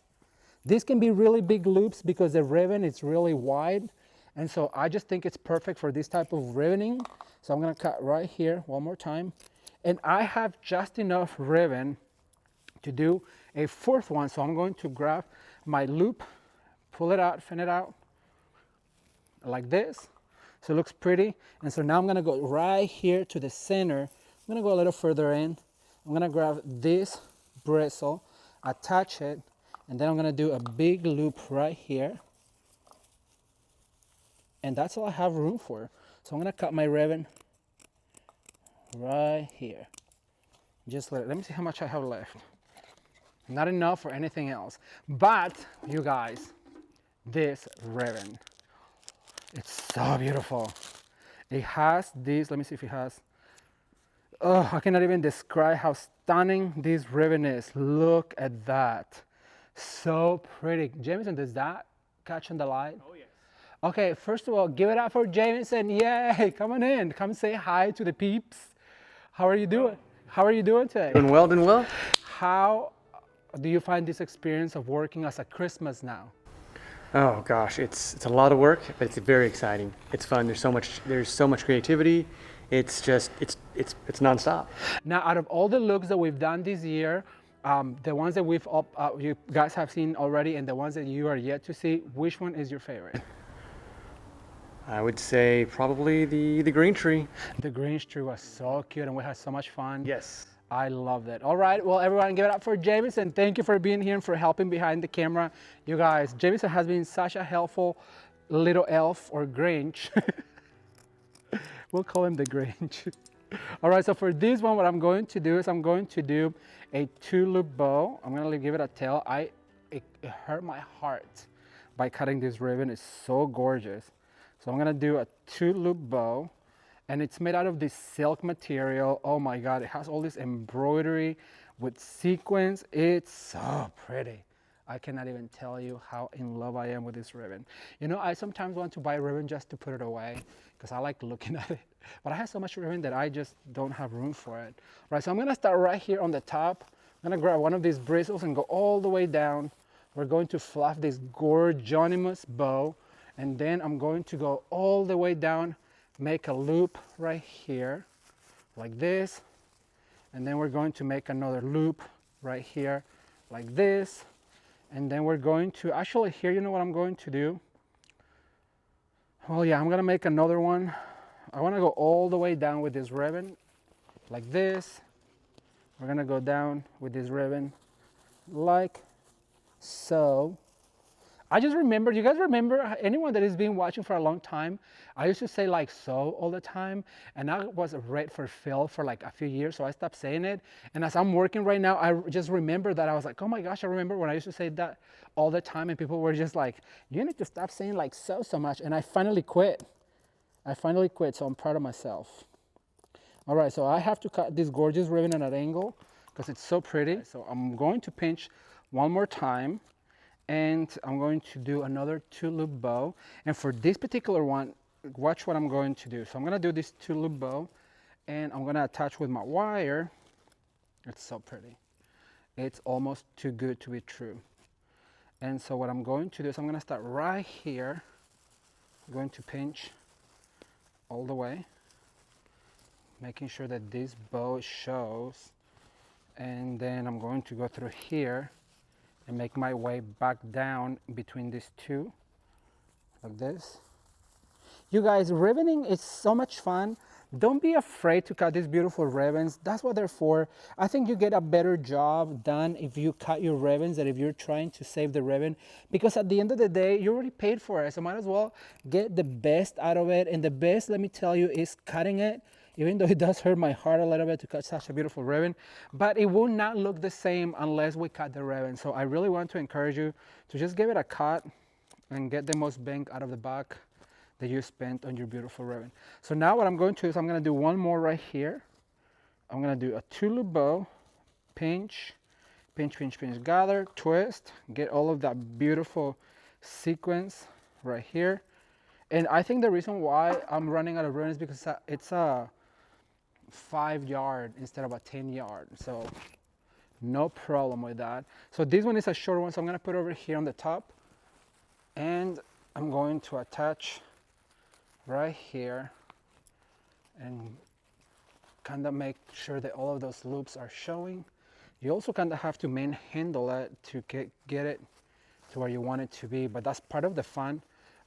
These can be really big loops because the ribbon is really wide. And so I just think it's perfect for this type of ribboning. So I'm gonna cut right here one more time. And I have just enough ribbon to do a 4th one. So I'm going to grab my loop, pull it out, fin it out like this. So it looks pretty. And so now I'm gonna go right here to the center. I'm gonna go a little further in. I'm gonna grab this bristle, attach it, and then I'm gonna do a big loop right here. And that's all I have room for. So I'm gonna cut my ribbon right here. Just let me see how much I have left. Not enough for anything else. But you guys, this ribbon, it's so beautiful. It has this, let me see if it has, oh, I cannot even describe how stunning this ribbon is. Look at that. So pretty. Jameson, does that catch on the light? Oh, yes. Okay, first of all, give it up for Jameson. Yay, come on in. Come say hi to the peeps. How are you doing? How are you doing today? Doing well, doing well. How do you find this experience of working as a Christmas now? Oh gosh, it's a lot of work, but it's very exciting. It's fun. There's so much creativity. It's just it's nonstop. Now, out of all the looks that we've done this year, the ones that you guys have seen already and the ones that you are yet to see, which one is your favorite? I would say probably the green tree. The green tree was so cute and we had so much fun. Yes. I loved it. All right, well, everyone, give it up for Jameson. Thank you for being here and for helping behind the camera. You guys, Jameson has been such a helpful little elf or Grinch. We'll call him the Grinch. All right, so for this one, what I'm going to do is I'm going to do a 2-loop bow. I'm gonna give it a tail. It hurt my heart by cutting this ribbon. It's so gorgeous. So I'm gonna do a 2-loop bow, and it's made out of this silk material. Oh my God, it has all this embroidery with sequins. It's so pretty. I cannot even tell you how in love I am with this ribbon. You know, I sometimes want to buy a ribbon just to put it away because I like looking at it. But I have so much ribbon that I just don't have room for it. All right, so I'm gonna start right here on the top. I'm gonna grab one of these bristles and go all the way down. We're going to fluff this gorgeous bow, and then I'm going to go all the way down, make a loop right here, like this, and then we're going to make another loop right here, like this, and then we're going to, actually here, you know what I'm going to do? Well, yeah, I'm gonna make another one. I wanna go all the way down with this ribbon, like this. We're gonna go down with this ribbon, like so. I just remember, you guys remember, anyone that has been watching for a long time, I used to say like so all the time, and I was red for Phil for like a few years, so I stopped saying it. And as I'm working right now, I just remember that I was like, oh my gosh, I remember when I used to say that all the time, and people were just like, you need to stop saying like so much. And I finally quit. So I'm proud of myself. All right, so I have to cut this gorgeous ribbon at an angle because it's so pretty. So I'm going to pinch one more time, and I'm going to do another 2-loop bow. And for this particular one, watch what I'm going to do. So I'm gonna do this 2-loop bow, and I'm gonna attach with my wire. It's so pretty. It's almost too good to be true. And so what I'm going to do is I'm gonna start right here. I'm going to pinch all the way, making sure that this bow shows. And then I'm going to go through here and make my way back down between these two, like this. You guys, ribboning is so much fun. Don't be afraid to cut these beautiful ribbons. That's what they're for. I think you get a better job done if you cut your ribbons than if you're trying to save the ribbon, because at the end of the day, you already paid for it. So might as well get the best out of it. And the best, let me tell you, is cutting it. Even though it does hurt my heart a little bit to cut such a beautiful ribbon, but it will not look the same unless we cut the ribbon. So I really want to encourage you to just give it a cut and get the most bang out of the buck that you spent on your beautiful ribbon. So now what I'm going to do is I'm going to do one more right here. I'm going to do a 2-loop bow, pinch, gather, twist, get all of that beautiful sequence right here. And I think the reason why I'm running out of ribbon is because it's a 5-yard instead of a 10-yard. So no problem with that. So this one is a short one, so I'm gonna put it over here on the top, and I'm going to attach right here and kind of make sure that all of those loops are showing. You also kind of have to manhandle it to get it to where you want it to be, but that's part of the fun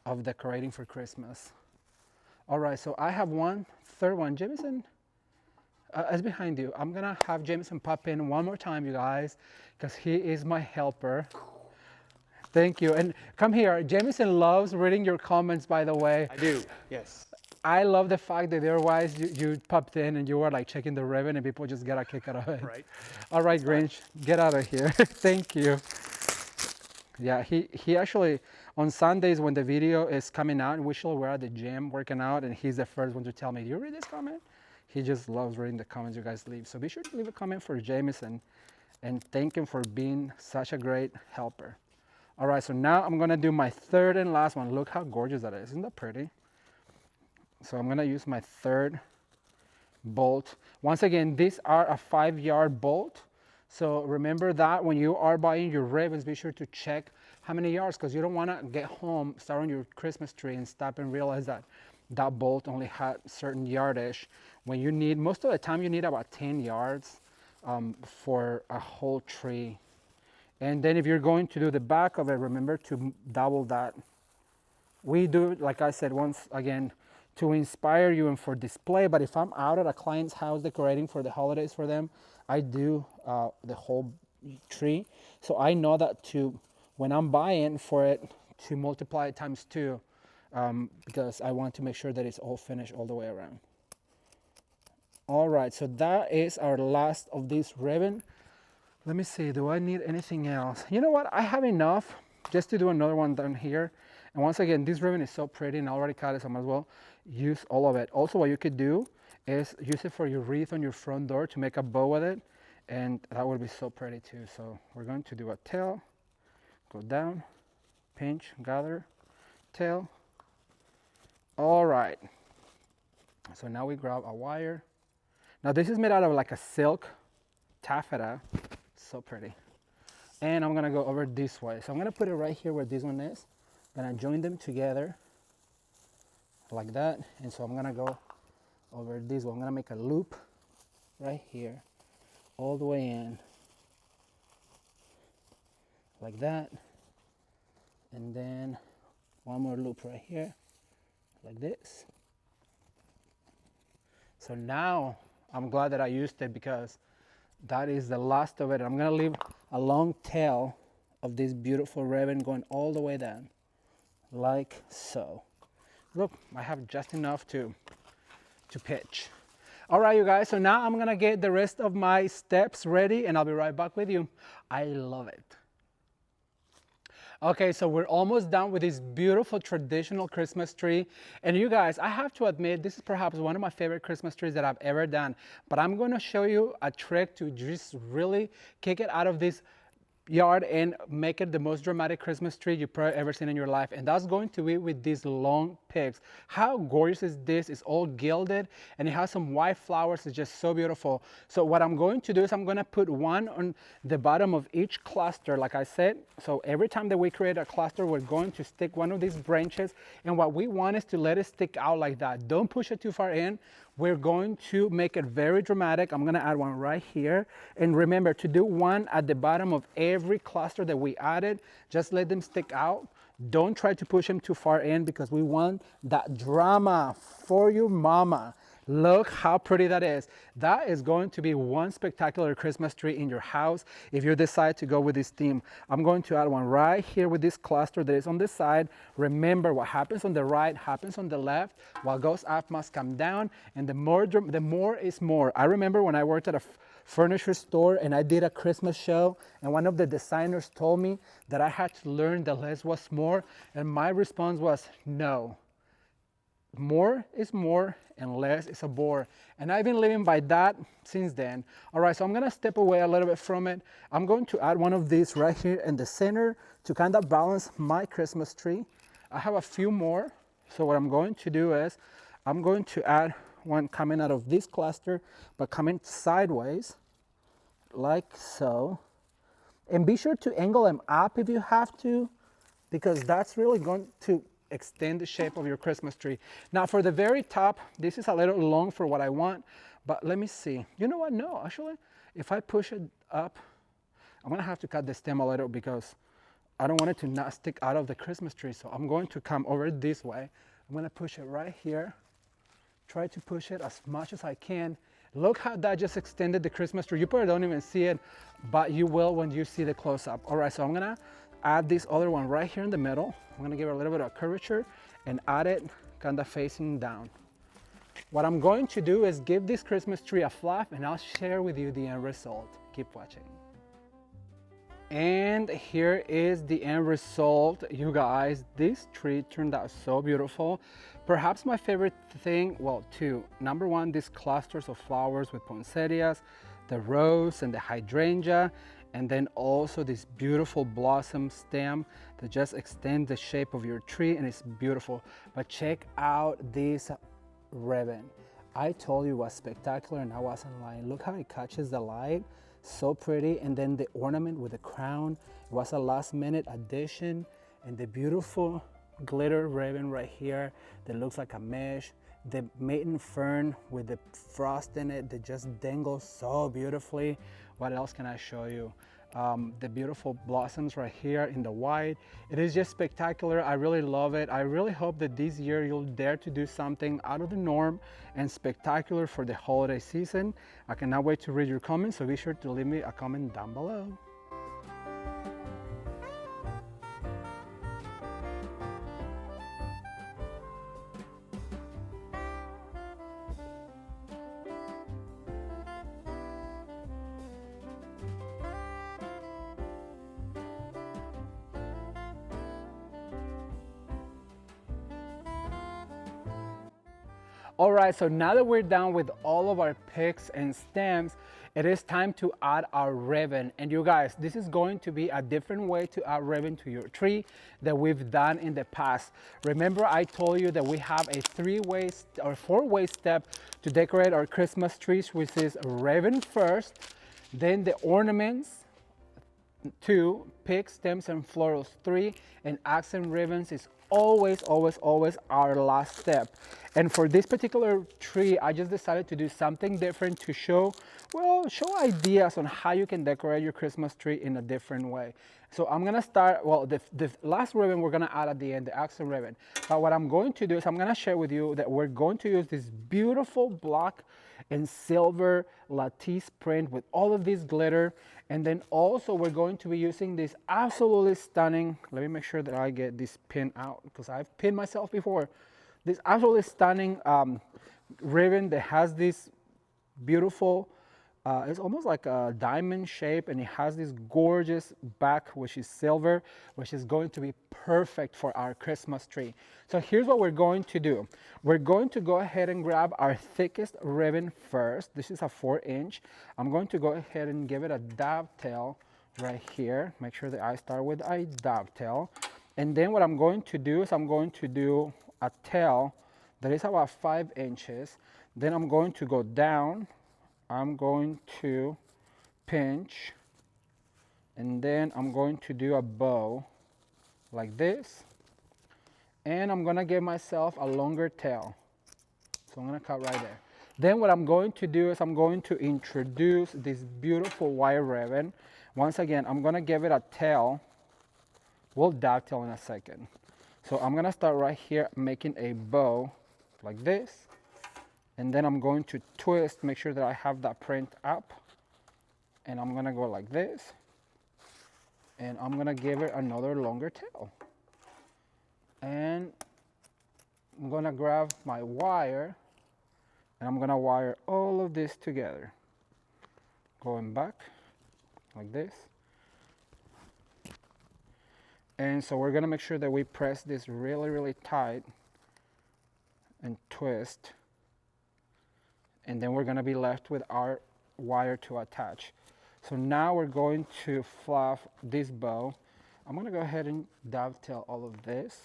of decorating for Christmas. All right, so I have one third one. Jameson is behind you. I'm gonna have Jameson pop in one more time, you guys, because he is my helper. Thank you, and come here. Jameson loves reading your comments, by the way. I do, yes. I love the fact that otherwise you popped in and you were like checking the ribbon and people just get a kick out of it. Right. All right, Grinch, get out of here. Thank you. Yeah, he actually, on Sundays when the video is coming out, usually we're at the gym working out, and he's the first one to tell me, do you read this comment? He just loves reading the comments you guys leave. So be sure to leave a comment for Jameson and thank him for being such a great helper. All right, so now I'm gonna do my third and last one. Look how gorgeous that is. Isn't that pretty? So I'm gonna use my third bolt. Once again, these are a 5-yard bolt. So remember that when you are buying your ribbons, be sure to check how many yards, because you don't want to get home, start on your Christmas tree and stop and realize that that bolt only had certain yardage. When you need, most of the time you need about 10 yards for a whole tree. And then if you're going to do the back of it, remember to double that. We do, like I said, once again, to inspire you and for display, but if I'm out at a client's house decorating for the holidays for them, I do the whole tree. So I know that when I'm buying for it, to multiply it times 2, because I want to make sure that it's all finished all the way around. All right, so that is our last of this ribbon. Let me see, do I need anything else? You know what, I have enough. just to do another one down here. And once again, this ribbon is so pretty and I already cut it, so I might as well use all of it. Also, what you could do is use it for your wreath on your front door to make a bow with it. And that would be so pretty too. So we're going to do a tail, go down, pinch, gather, tail. All right. So now we grab a wire. Now this is made out of like a silk taffeta. So pretty. And I'm gonna go over this way. So I'm gonna put it right here where this one is. Gonna join them together like that. And so I'm gonna go over this one. I'm gonna make a loop right here, all the way in, like that. And then one more loop right here, like this. So now I'm glad that I used it because that is the last of it. I'm gonna leave a long tail of this beautiful ribbon going all the way down, like so. Look, I have just enough to pitch. All right, you guys, so now I'm gonna get the rest of my steps ready and I'll be right back with you. I love it. Okay, so we're almost done with this beautiful traditional Christmas tree. And you guys, I have to admit, this is perhaps one of my favorite Christmas trees that I've ever done. But I'm gonna show you a trick to just really kick it out of this yard and make it the most dramatic Christmas tree you've probably ever seen in your life. And that's going to be with these long picks. How gorgeous is this? It's all gilded and it has some white flowers. It's just so beautiful. So what I'm going to do is I'm going to put one on the bottom of each cluster, like I said. So every time that we create a cluster, we're going to stick one of these branches. And what we want is to let it stick out like that. Don't push it too far in. We're going to make it very dramatic. I'm gonna add one right here. And remember to do one at the bottom of every cluster that we added. Just let them stick out. Don't try to push them too far in because we want that drama for your mama. Look how pretty that is. That is going to be one spectacular Christmas tree in your house if you decide to go with this theme. I'm going to add one right here with this cluster that is on this side. Remember, what happens on the right happens on the left. What goes up must come down, and the more is more. I remember when I worked at a furniture store and I did a Christmas show, and one of the designers told me that I had to learn that less was more, and my response was no. More is more and less is a bore. And I've been living by that since then. All right, so I'm gonna step away a little bit from it. I'm going to add one of these right here in the center to kind of balance my Christmas tree. I have a few more. So what I'm going to do is I'm going to add one coming out of this cluster, but coming sideways like so. And be sure to angle them up if you have to, because that's really going to extend the shape of your Christmas tree. Now for the very top, this is a little long for what I want, but let me see. You know what? No, actually, if I push it up, I'm gonna have to cut the stem a little because I don't want it to not stick out of the Christmas tree. So I'm going to come over this way. I'm gonna push it right here. Try to push it as much as I can. Look how that just extended the Christmas tree. You probably don't even see it, but you will when you see the close-up. All right, so I'm gonna add this other one right here in the middle. I'm gonna give it a little bit of curvature and add it kind of facing down. What I'm going to do is give this Christmas tree a flap and I'll share with you the end result. Keep watching. And here is the end result, you guys. This tree turned out so beautiful. Perhaps my favorite thing, well, two. Number one, these clusters of flowers with poinsettias, the rose and the hydrangea, and then also this beautiful blossom stem that just extends the shape of your tree, and it's beautiful. But check out this ribbon. I told you it was spectacular and I wasn't lying. Look how it catches the light. So pretty. And then the ornament with the crown, it was a last minute addition. And the beautiful glitter ribbon right here that looks like a mesh. The maiden fern with the frost in it that just dangles so beautifully. What else can I show you? The beautiful blossoms right here in the white. It is just spectacular. I really love it. I really hope that this year you'll dare to do something out of the norm and spectacular for the holiday season. I cannot wait to read your comments, so be sure to leave me a comment down below. All right, so now that we're done with all of our picks and stems, it is time to add our ribbon. And you guys, this is going to be a different way to add ribbon to your tree that we've done in the past. Remember, I told you that we have a 3-way or 4-way step to decorate our Christmas trees, which is ribbon first, then the ornaments, 2, picks, stems, and florals, 3, and accent ribbons is always our last step. And for this particular tree, I just decided to do something different to show ideas on how you can decorate your Christmas tree in a different way. So I'm gonna start, well, the last ribbon we're gonna add at the end, the accent ribbon. But what I'm going to do is I'm gonna share with you that we're going to use this beautiful black and silver lattice print with all of this glitter. And then also we're going to be using this absolutely stunning, let me make sure that I get this pin out because I've pinned myself before. This absolutely stunning ribbon that has this beautiful, it's almost like a diamond shape, and it has this gorgeous back, which is silver, which is going to be perfect for our Christmas tree. So here's what we're going to do. We're going to go ahead and grab our thickest ribbon first. This is a 4-inch. I'm going to go ahead and give it a dovetail right here. Make sure that I start with a dovetail. And then what I'm going to do is I'm going to do a tail that is about 5 inches. Then I'm going to go down. I'm going to pinch, and then I'm going to do a bow like this, and I'm gonna give myself a longer tail. So I'm gonna cut right there. Then what I'm going to do is I'm going to introduce this beautiful white ribbon. Once again, I'm gonna give it a tail. We'll dovetail in a second. So I'm gonna start right here making a bow like this. And then I'm going to twist, make sure that I have that print up. And I'm gonna go like this. And I'm gonna give it another longer tail. And I'm gonna grab my wire, and I'm gonna wire all of this together. Going back, like this. And so we're gonna make sure that we press this really tight and twist. And then we're gonna be left with our wire to attach. So now we're going to fluff this bow. I'm gonna go ahead and dovetail all of this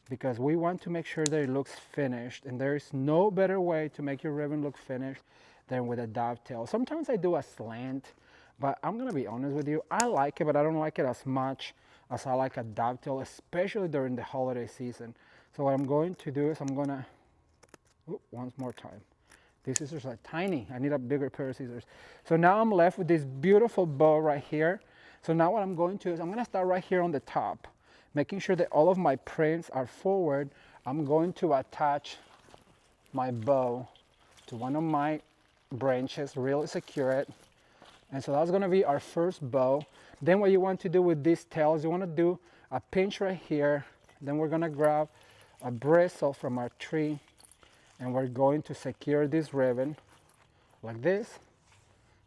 because we want to make sure that it looks finished, and there is no better way to make your ribbon look finished than with a dovetail. Sometimes I do a slant, but I'm gonna be honest with you, I like it, but I don't like it as much as I like a dovetail, especially during the holiday season. So what I'm going to do is I'm gonna, once more time. These scissors are tiny. I need a bigger pair of scissors. So now I'm left with this beautiful bow right here. So now what I'm going to do is I'm gonna start right here on the top, making sure that all of my prints are forward. I'm going to attach my bow to one of my branches, really secure it. And so that's gonna be our first bow. Then what you want to do with these tails, you wanna do a pinch right here. Then we're gonna grab a bristle from our tree, and we're going to secure this ribbon like this.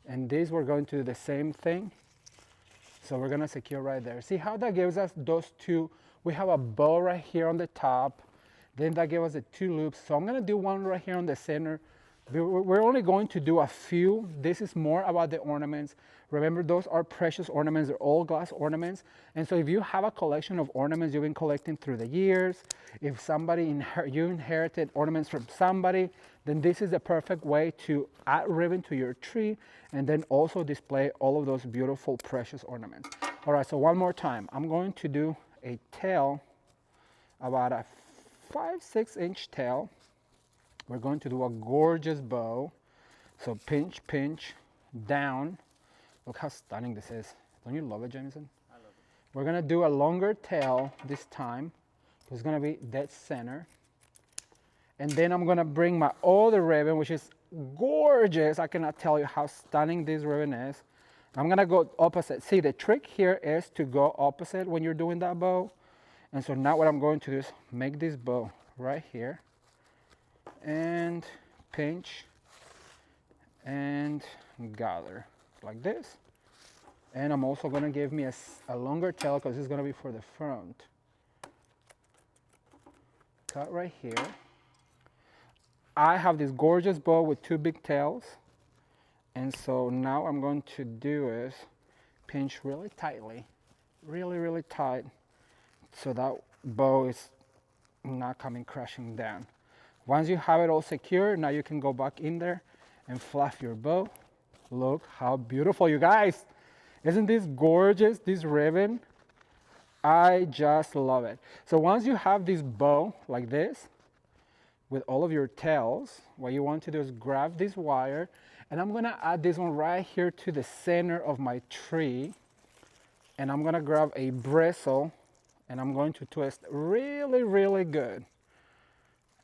And this, we're going to do the same thing. So we're gonna secure right there. See how that gives us those two? We have a bow right here on the top. Then that gives us the 2 loops. So I'm gonna do one right here on the center. We're only going to do a few. This is more about the ornaments. Remember, those are precious ornaments. They're all glass ornaments. And so if you have a collection of ornaments you've been collecting through the years, if you inherited ornaments from somebody, then this is the perfect way to add ribbon to your tree and then also display all of those beautiful precious ornaments. All right, so one more time. I'm going to do a tail, about a 5-6 inch tail. We're going to do a gorgeous bow. So pinch, pinch, down. Look how stunning this is. Don't you love it, Jameson? I love it. We're gonna do a longer tail this time. It's gonna be dead center. And then I'm gonna bring my other ribbon, which is gorgeous. I cannot tell you how stunning this ribbon is. I'm gonna go opposite. See, the trick here is to go opposite when you're doing that bow. And so now what I'm going to do is make this bow right here. And pinch and gather like this. And I'm also gonna give me a longer tail because it's gonna be for the front. Cut right here. I have this gorgeous bow with 2 big tails. And so now I'm going to do is pinch really tightly, really tight, so that bow is not coming crashing down. Once you have it all secure, now you can go back in there and fluff your bow. Look how beautiful, you guys. Isn't this gorgeous, this ribbon? I just love it. So once you have this bow like this, with all of your tails, what you want to do is grab this wire, and I'm gonna add this one right here to the center of my tree, and I'm gonna grab a bristle, and I'm going to twist really good.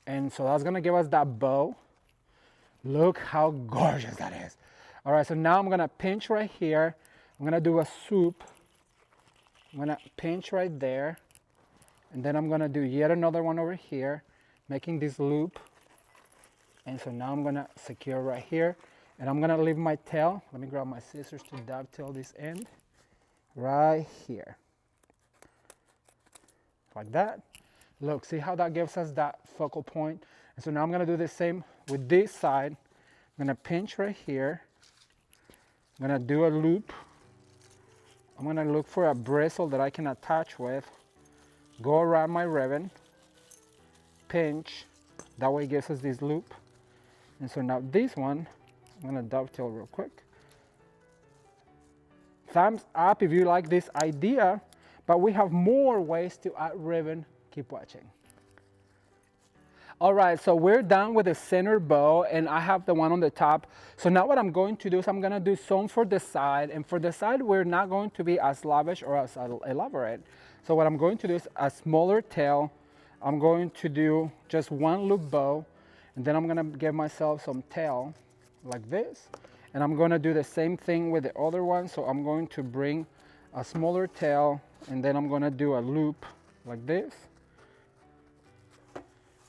And so that's gonna give us that bow. Look how gorgeous that is. All right, so now I'm gonna pinch right here. I'm gonna do a swoop. I'm gonna pinch right there, and then I'm gonna do yet another one over here, making this loop. And so now I'm gonna secure right here, and I'm gonna leave my tail. Let me grab my scissors to dovetail this end right here, like that. Look, see how that gives us that focal point? And so now I'm gonna do the same with this side. I'm gonna pinch right here. I'm gonna do a loop. I'm gonna look for a bristle that I can attach with. Go around my ribbon, pinch. That way it gives us this loop. And so now this one, I'm gonna dovetail real quick. Thumbs up if you like this idea, but we have more ways to add ribbon. Keep watching. All right, so we're done with the center bow, and I have the one on the top. So now what I'm going to do is I'm gonna do some for the side, and for the side, we're not going to be as lavish or as elaborate. So what I'm going to do is a smaller tail. I'm going to do just one loop bow, and then I'm gonna give myself some tail like this. And I'm gonna do the same thing with the other one. So I'm going to bring a smaller tail, and then I'm gonna do a loop like this.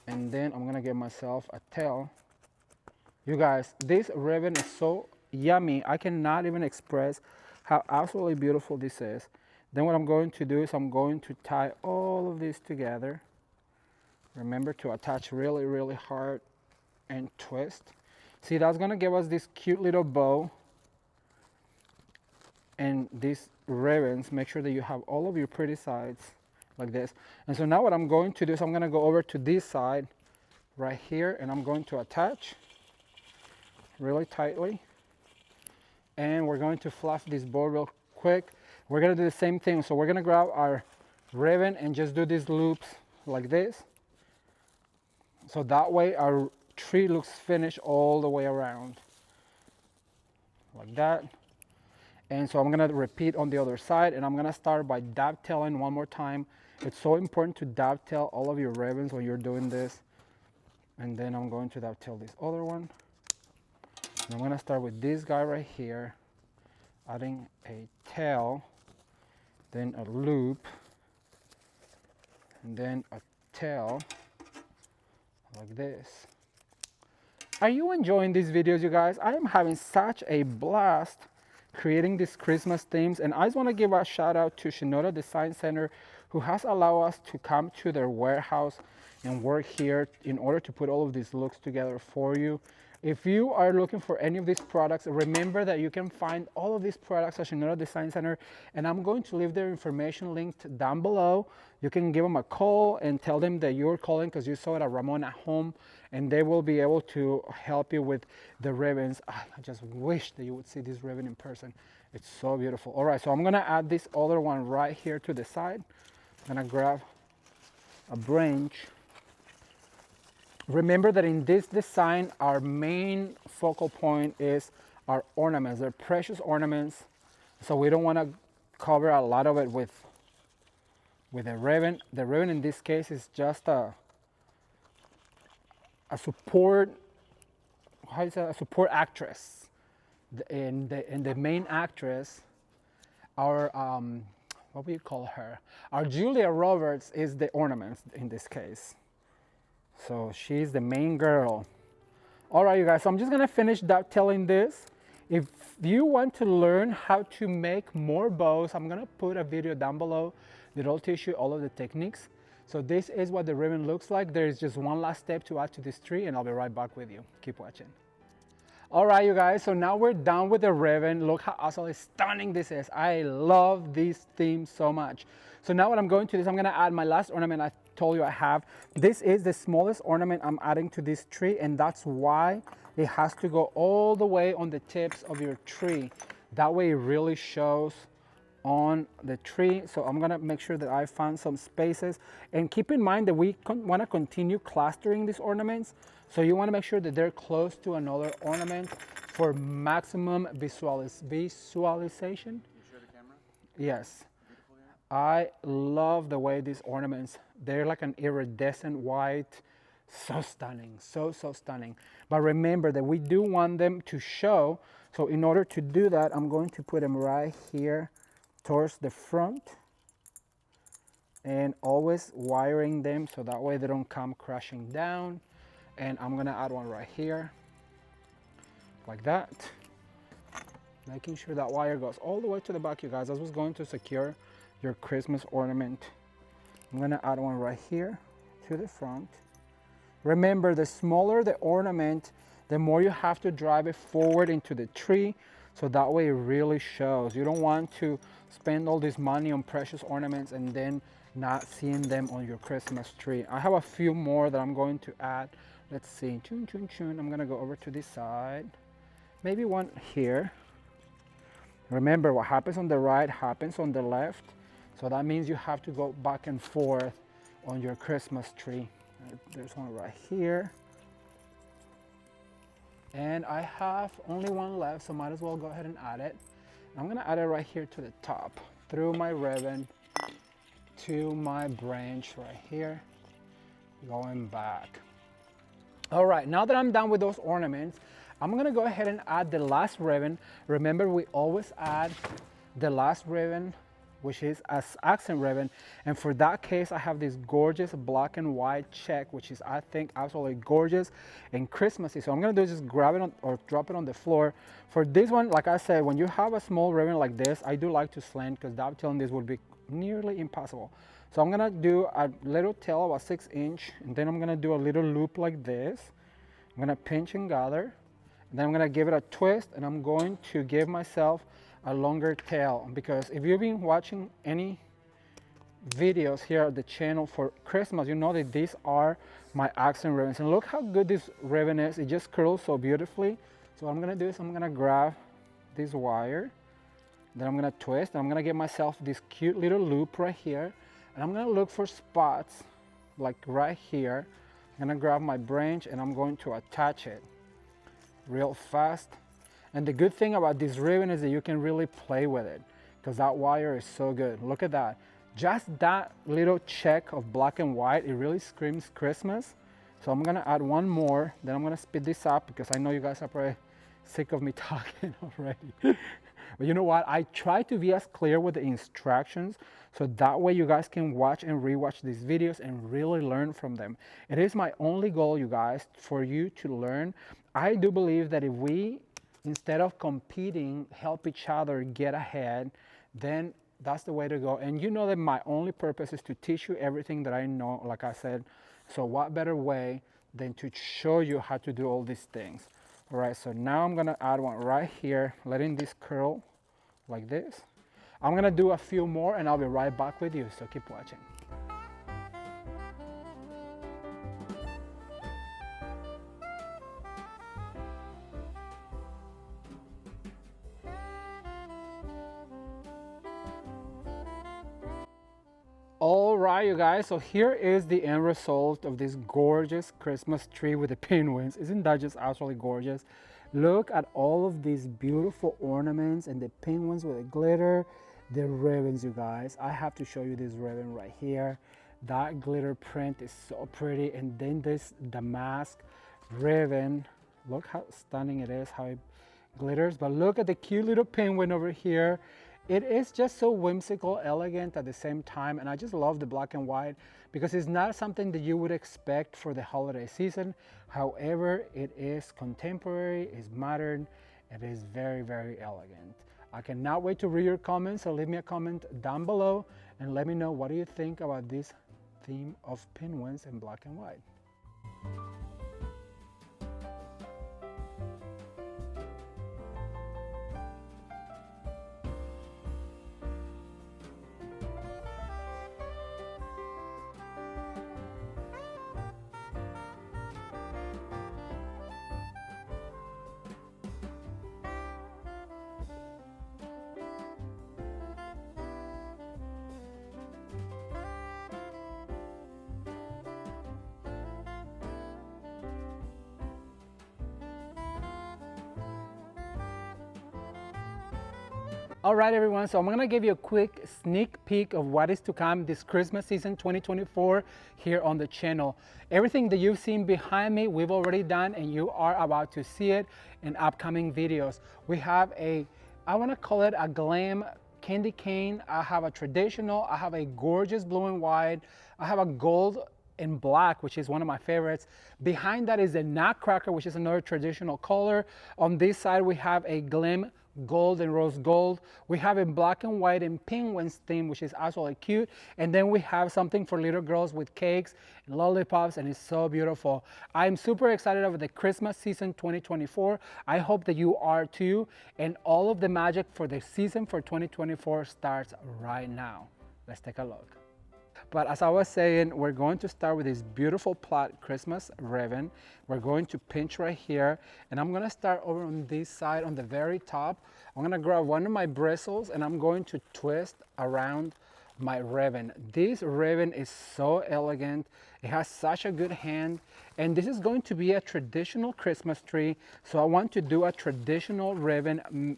And then I'm gonna give myself a tail. You guys, this ribbon is so yummy. I cannot even express how absolutely beautiful this is. Then what I'm going to do is I'm going to tie all of this together. Remember to attach really hard and twist. See, that's gonna give us this cute little bow. And these ribbons, make sure that you have all of your pretty sides like this. And so now what I'm going to do is I'm gonna go over to this side right here, and I'm going to attach really tightly. And we're going to fluff this bow real quick. We're gonna do the same thing. So we're gonna grab our ribbon and just do these loops like this. So that way our tree looks finished all the way around. Like that. And so I'm gonna repeat on the other side, and I'm gonna start by dovetailing one more time. It's so important to dovetail all of your ribbons when you're doing this. And then I'm going to dovetail this other one. And I'm gonna start with this guy right here, adding a tail, then a loop, and then a tail like this. Are you enjoying these videos, you guys? I am having such a blast creating these Christmas themes, and I just want to give a shout out to Shinoda Design Center, who has allowed us to come to their warehouse and work here in order to put all of these looks together for you. If you are looking for any of these products, remember that you can find all of these products at Shinoda Design Center, and I'm going to leave their information linked down below. You can give them a call and tell them that you're calling because you saw it at Ramon at home, and they will be able to help you with the ribbons. I just wish that you would see this ribbon in person. It's so beautiful. All right, so I'm gonna add this other one right here to the side. I'm gonna grab a branch. Remember that in this design, our main focal point is our ornaments. They're precious ornaments, so we don't want to cover a lot of it with a ribbon. The ribbon in this case is just a support. How is that? A support actress. And the main actress, our what do you call her? Our Julia Roberts is the ornaments in this case. So she's the main girl. All right, you guys, so I'm just gonna finish dovetailing this. If you want to learn how to make more bows, I'm gonna put a video down below that'll teach you all of the techniques. So this is what the ribbon looks like. There is just one last step to add to this tree, and I'll be right back with you. Keep watching. All right, you guys, so now we're done with the ribbon. Look how absolutely stunning this is. I love this theme so much. So now what I'm going to do is I'm gonna add my last ornament I told you I have. This is the smallest ornament I'm adding to this tree, and that's why it has to go all the way on the tips of your tree. That way it really shows on the tree. So I'm gonna make sure that I find some spaces, and keep in mind that we want to continue clustering these ornaments, so you want to make sure that they're close to another ornament for maximum visualization. You show the camera? Yes. I love the way these ornaments, they're like an iridescent white, so stunning, so stunning. But remember that we do want them to show, so in order to do that, I'm going to put them right here towards the front, and always wiring them so that way they don't come crashing down. And I'm gonna add one right here, like that. Making sure that wire goes all the way to the back, you guys. That's what's going to secure your Christmas ornament. I'm gonna add one right here to the front. Remember, the smaller the ornament, the more you have to drive it forward into the tree, so that way it really shows. You don't want to spend all this money on precious ornaments and then not seeing them on your Christmas tree. I have a few more that I'm going to add. Let's see, chun chun chun. I'm gonna go over to this side. Maybe one here. Remember, what happens on the right happens on the left. So that means you have to go back and forth on your Christmas tree. There's one right here. And I have only one left, so might as well go ahead and add it. I'm gonna add it right here to the top, through my ribbon, to my branch right here, going back. All right, now that I'm done with those ornaments, I'm gonna go ahead and add the last ribbon. Remember, we always add the last ribbon, which is as accent ribbon. And for that case, I have this gorgeous black and white check, which is, I think, absolutely gorgeous and Christmassy. So I'm gonna do is just grab it on, or drop it on the floor. For this one, like I said, when you have a small ribbon like this, I do like to slant, because dovetailing this would be nearly impossible. So I'm gonna do a little tail, about 6 inch, and then I'm gonna do a little loop like this. I'm gonna pinch and gather, and then I'm gonna give it a twist, and I'm going to give myself a longer tail, because if you've been watching any videos here at the channel for Christmas, you know that these are my accent ribbons. And look how good this ribbon is. It just curls so beautifully. So what I'm gonna do is I'm gonna grab this wire, then I'm gonna twist, and I'm gonna give myself this cute little loop right here, and I'm gonna look for spots like right here. I'm gonna grab my branch and I'm going to attach it real fast. And the good thing about this ribbon is that you can really play with it, because that wire is so good. Look at that. Just that little check of black and white, it really screams Christmas. So I'm gonna add one more, then I'm gonna speed this up, because I know you guys are probably sick of me talking already. But you know what? I try to be as clear with the instructions, so that way you guys can watch and rewatch these videos and really learn from them. It is my only goal, you guys, for you to learn. I do believe that if we, instead of competing, help each other get ahead, then that's the way to go. And you know that my only purpose is to teach you everything that I know, like I said. So what better way than to show you how to do all these things. All right, so now I'm gonna add one right here, letting this curl like this. I'm gonna do a few more and I'll be right back with you, so keep watching. All right, you guys, so here is the end result of this gorgeous Christmas tree with the penguins. Isn't that just absolutely gorgeous? Look at all of these beautiful ornaments and the penguins with the glitter, the ribbons, you guys. I have to show you this ribbon right here. That glitter print is so pretty. And then this damask ribbon. Look how stunning it is, how it glitters. But look at the cute little penguin over here. It is just so whimsical, elegant at the same time, and I just love the black and white because it's not something that you would expect for the holiday season. However, it is contemporary, it's modern, it is very, very elegant. I cannot wait to read your comments, so leave me a comment down below and let me know what do you think about this theme of penguins in black and white. All right, everyone, so I'm gonna give you a quick sneak peek of what is to come this Christmas season 2024 here on the channel. Everything that you've seen behind me, we've already done, and you are about to see it in upcoming videos. We have I wanna call it a glam candy cane. I have a traditional, I have a gorgeous blue and white, I have a gold in black, which is one of my favorites. Behind that is a Nutcracker, which is another traditional color. On this side, we have a glam gold and rose gold. We have a black and white and penguins theme, which is absolutely cute. And then we have something for little girls with cakes and lollipops, and it's so beautiful. I'm super excited about the Christmas season 2024. I hope that you are too. And all of the magic for the season for 2024 starts right now. Let's take a look. But as I was saying, we're going to start with this beautiful plaid Christmas ribbon. We're going to pinch right here, and I'm gonna start over on this side on the very top. I'm gonna grab one of my bristles and I'm going to twist around my ribbon. This ribbon is so elegant. It has such a good hand, and this is going to be a traditional Christmas tree. So I want to do a traditional ribbon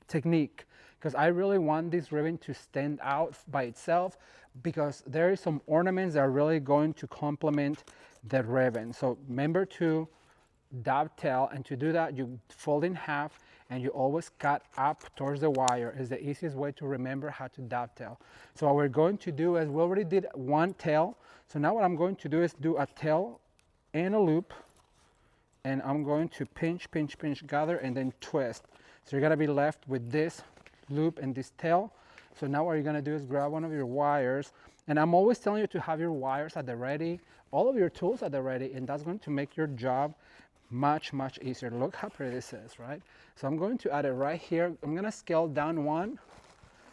technique, because I really want this ribbon to stand out by itself, because there is some ornaments that are really going to complement the ribbon. So remember to dovetail, and to do that you fold in half and you always cut up towards the wire. Is the easiest way to remember how to dovetail. So what we're going to do is, we already did one tail, so now what I'm going to do is do a tail and a loop, and I'm going to pinch, pinch, pinch, gather, and then twist. So you're gonna be left with this loop and this tail. So now what you're gonna do is grab one of your wires, and I'm always telling you to have your wires at the ready, all of your tools at the ready, and that's going to make your job much, much easier. Look how pretty this is, right? So I'm going to add it right here. I'm gonna scale down one,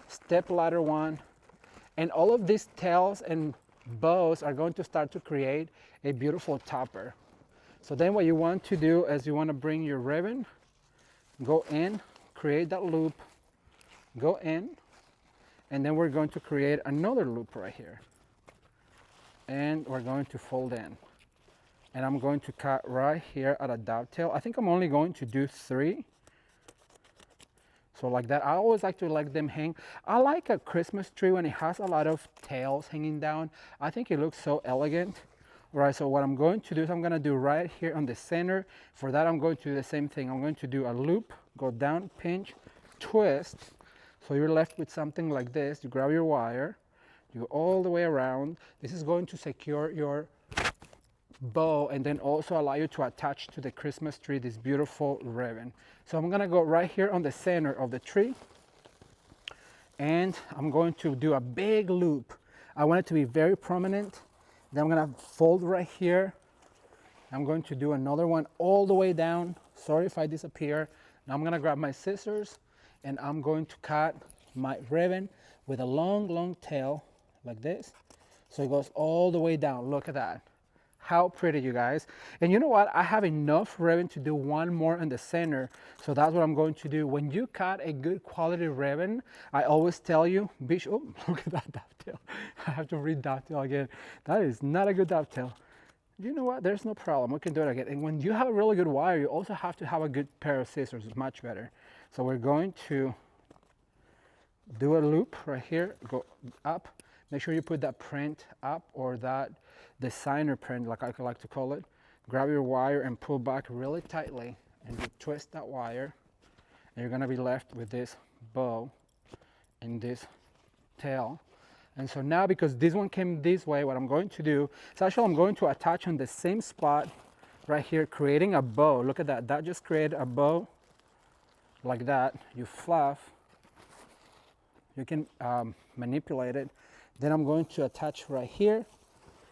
step ladder one, and all of these tails and bows are going to start to create a beautiful topper. So then what you want to do is, you want to bring your ribbon, go in, create that loop, go in, and then we're going to create another loop right here, and we're going to fold in, and I'm going to cut right here at a dovetail. I think I'm only going to do 3, so like that. I always like to let them hang. I like a Christmas tree when it has a lot of tails hanging down. I think it looks so elegant. All right, so what I'm going to do is, I'm going to do right here on the center. For that, I'm going to do the same thing. I'm going to do a loop, go down, pinch, twist. So you're left with something like this. You grab your wire, you go all the way around. This is going to secure your bow, and then also allow you to attach to the Christmas tree this beautiful ribbon. So I'm gonna go right here on the center of the tree, and I'm going to do a big loop. I want it to be very prominent. Then I'm gonna fold right here. I'm going to do another one all the way down. Sorry if I disappear. Now I'm gonna grab my scissors, and I'm going to cut my ribbon with a long, long tail like this. So it goes all the way down. Look at that. How pretty, you guys. And you know what? I have enough ribbon to do one more in the center. So that's what I'm going to do. When you cut a good quality ribbon, I always tell you, oh, look at that dovetail. I have to re-dovetail again. That is not a good dovetail. You know what? There's no problem. We can do it again. And when you have a really good wire, you also have to have a good pair of scissors. It's much better. So we're going to do a loop right here, go up. Make sure you put that print up, or that designer print, like I like to call it. Grab your wire and pull back really tightly, and you twist that wire, and you're gonna be left with this bow and this tail. And so now, because this one came this way, what I'm going to do is, actually I'm going to attach on the same spot right here, creating a bow. Look at that. That just created a bow like that. You fluff. You can manipulate it. Then I'm going to attach right here,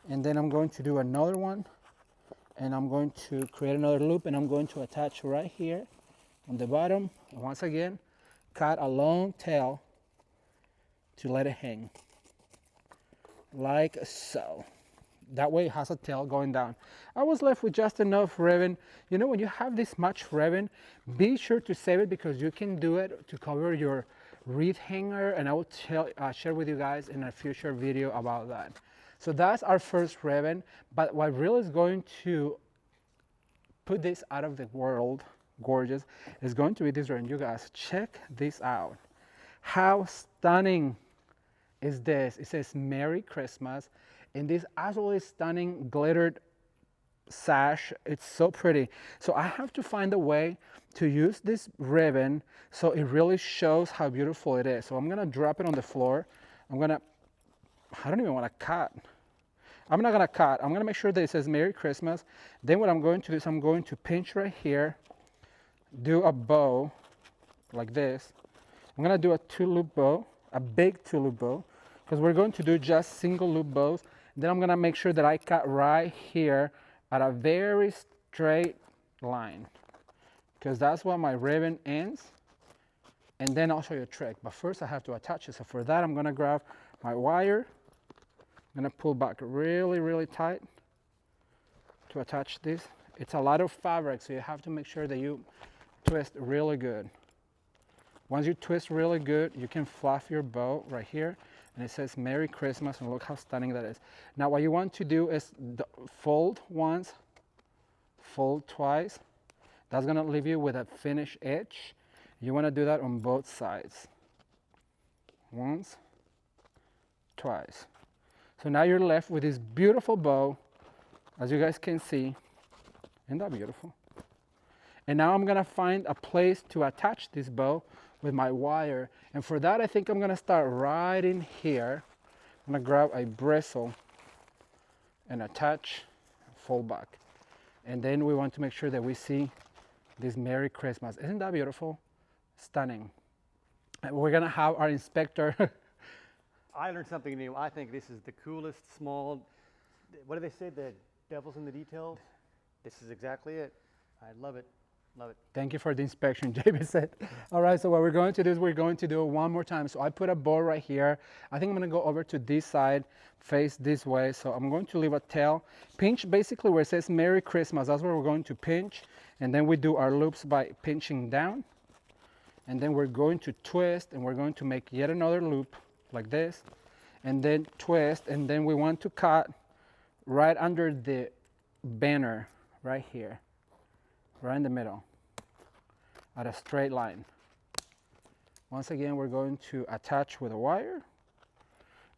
and then I'm going to do another one, and I'm going to create another loop, and I'm going to attach right here on the bottom. And once again, cut a long tail to let it hang, like so. That way it has a tail going down. I was left with just enough ribbon. You know, when you have this much ribbon, be sure to save it, because you can do it to cover your wreath hanger, and I will share with you guys in a future video about that. So that's our first ribbon, but what really is going to put this out of the world gorgeous is going to be this ribbon. You guys, check this out. How stunning is this? It says Merry Christmas, and this absolutely stunning glittered sash. It's so pretty. So I have to find a way to use this ribbon so it really shows how beautiful it is. So I'm gonna drop it on the floor. I don't even want to cut. I'm not gonna cut. I'm gonna make sure that it says Merry Christmas. Then what I'm going to do is I'm going to pinch right here, do a bow like this. I'm gonna do a 2-loop bow, a big 2-loop bow, because we're going to do just single loop bows. Then I'm gonna make sure that I cut right here at a very straight line, because that's where my ribbon ends. And then I'll show you a trick, but first I have to attach it. So for that, I'm gonna grab my wire. I'm gonna pull back really, really tight to attach this. It's a lot of fabric, so you have to make sure that you twist really good. Once you twist really good, you can fluff your bow right here, and it says Merry Christmas, and look how stunning that is. Now what you want to do is fold once, fold twice. That's gonna leave you with a finished edge. You wanna do that on both sides. Once, twice. So now you're left with this beautiful bow, as you guys can see. Isn't that beautiful? And now I'm gonna find a place to attach this bow with my wire. And for that, I think I'm gonna start right in here. I'm gonna grab a bristle and attach, fold back. And then we want to make sure that we see this Merry Christmas. Isn't that beautiful? Stunning. And we're gonna have our inspector. I learned something new. I think this is the coolest small, what do they say, the devil's in the detail? This is exactly it. I love it. Love it. Thank you for the inspection, David said. All right, so what we're going to do is we're going to do it one more time. So I put a bow right here. I think I'm gonna go over to this side, face this way. So I'm going to leave a tail. Pinch basically where it says Merry Christmas. That's where we're going to pinch. And then we do our loops by pinching down. And then we're going to twist, and we're going to make yet another loop like this. And then twist, and then we want to cut right under the banner right here. Right in the middle, at a straight line. Once again, we're going to attach with a wire.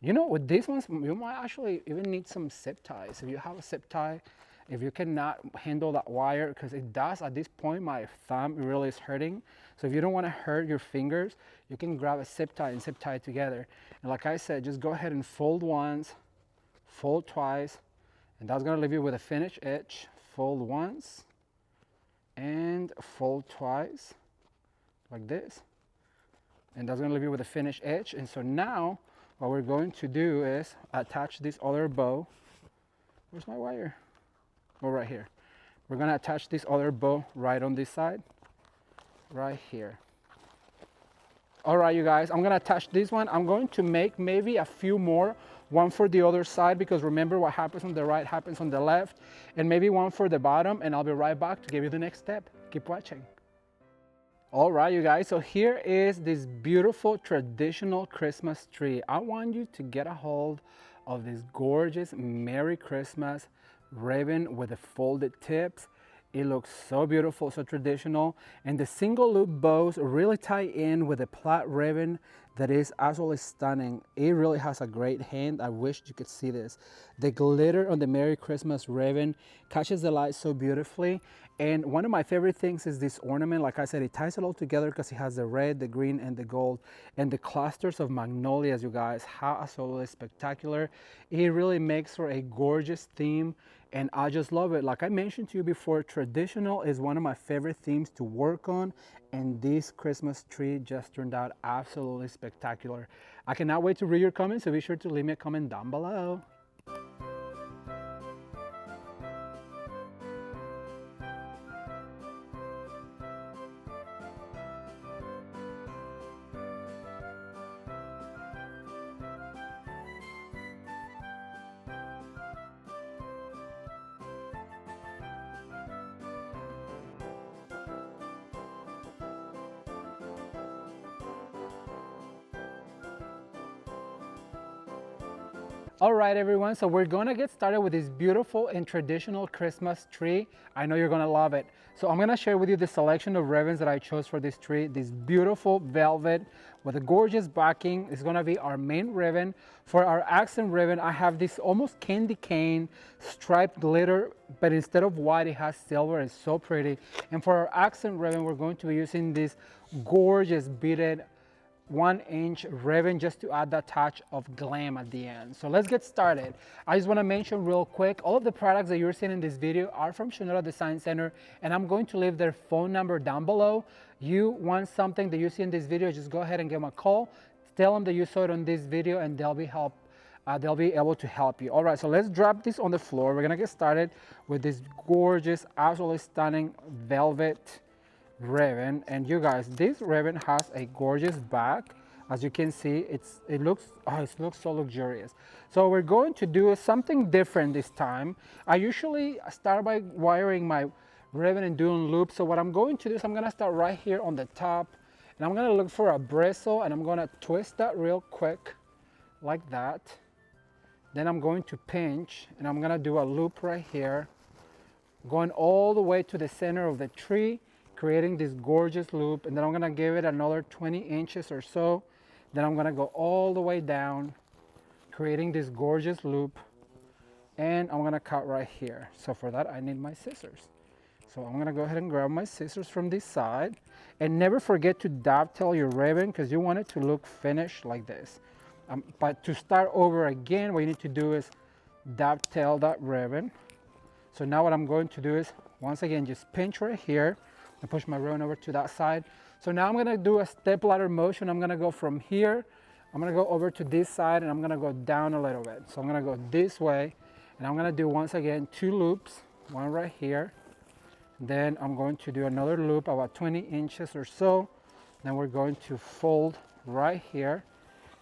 You know, with these ones, you might actually even need some zip ties. If you have a zip tie, if you cannot handle that wire, because it does, at this point, my thumb really is hurting. So if you don't want to hurt your fingers, you can grab a zip tie and zip tie it together. And like I said, just go ahead and fold once, fold twice, and that's gonna leave you with a finished edge. Fold once, and fold twice like this, and that's gonna leave you with a finished edge. And so now what we're going to do is attach this other bow. Where's my wire? Oh, right here. We're gonna attach this other bow right on this side, right here. All right, you guys, I'm gonna attach this one. I'm going to make maybe a few more, one for the other side, because remember, what happens on the right happens on the left, and maybe one for the bottom, and I'll be right back to give you the next step. Keep watching. All right, you guys, so here is this beautiful traditional Christmas tree. I want you to get a hold of this gorgeous Merry Christmas ribbon with the folded tips. It looks so beautiful, so traditional, and the single loop bows really tie in with the plaid ribbon that is absolutely stunning. It really has a great hand. I wish you could see this. The glitter on the Merry Christmas ribbon catches the light so beautifully, And one of my favorite things is this ornament. Like I said, it ties it all together because it has the red, the green, and the gold, and the clusters of magnolias, you guys. How absolutely spectacular. It really makes for a gorgeous theme, and I just love it. Like I mentioned to you before, traditional is one of my favorite themes to work on, and this Christmas tree just turned out absolutely spectacular. I cannot wait to read your comments, so be sure to leave me a comment down below. All right, everyone, so we're gonna get started with this beautiful and traditional Christmas tree. I know you're gonna love it. So I'm gonna share with you the selection of ribbons that I chose for this tree. This beautiful velvet with a gorgeous backing is gonna be our main ribbon. For our accent ribbon, I have this almost candy cane striped glitter, but instead of white, it has silver. It's so pretty. And for our accent ribbon, we're going to be using this gorgeous beaded 1-inch ribbon just to add that touch of glam at the end. So let's get started. I just want to mention real quick, all of the products that you're seeing in this video are from Sonora Design Center, and I'm going to leave their phone number down below. You want something that you see in this video, just go ahead and give them a call. Tell them that you saw it on this video, and they'll be able to help you. All right, so let's drop this on the floor. We're gonna get started with this gorgeous, absolutely stunning velvet ribbon. And you guys, this ribbon has a gorgeous back. As you can see, it looks so luxurious. So we're going to do something different this time. I usually start by wiring my ribbon and doing loops. So what I'm going to do is I'm gonna start right here on the top, and I'm gonna look for a bristle, and I'm gonna twist that real quick like that. Then I'm going to pinch, and I'm gonna do a loop right here, going all the way to the center of the tree, creating this gorgeous loop. And then I'm gonna give it another 20 inches or so. Then I'm gonna go all the way down, creating this gorgeous loop, and I'm gonna cut right here. So for that, I need my scissors. So I'm gonna go ahead and grab my scissors from this side, and never forget to dovetail your ribbon because you want it to look finished like this. But to start over again, what you need to do is dovetail that ribbon. So now what I'm going to do is, once again, just pinch right here and push my ribbon over to that side. So now I'm gonna do a step ladder motion. I'm gonna go from here, I'm gonna go over to this side, and I'm gonna go down a little bit. So I'm gonna go this way, and I'm gonna do once again 2 loops, one right here. Then I'm going to do another loop about 20 inches or so. Then we're going to fold right here.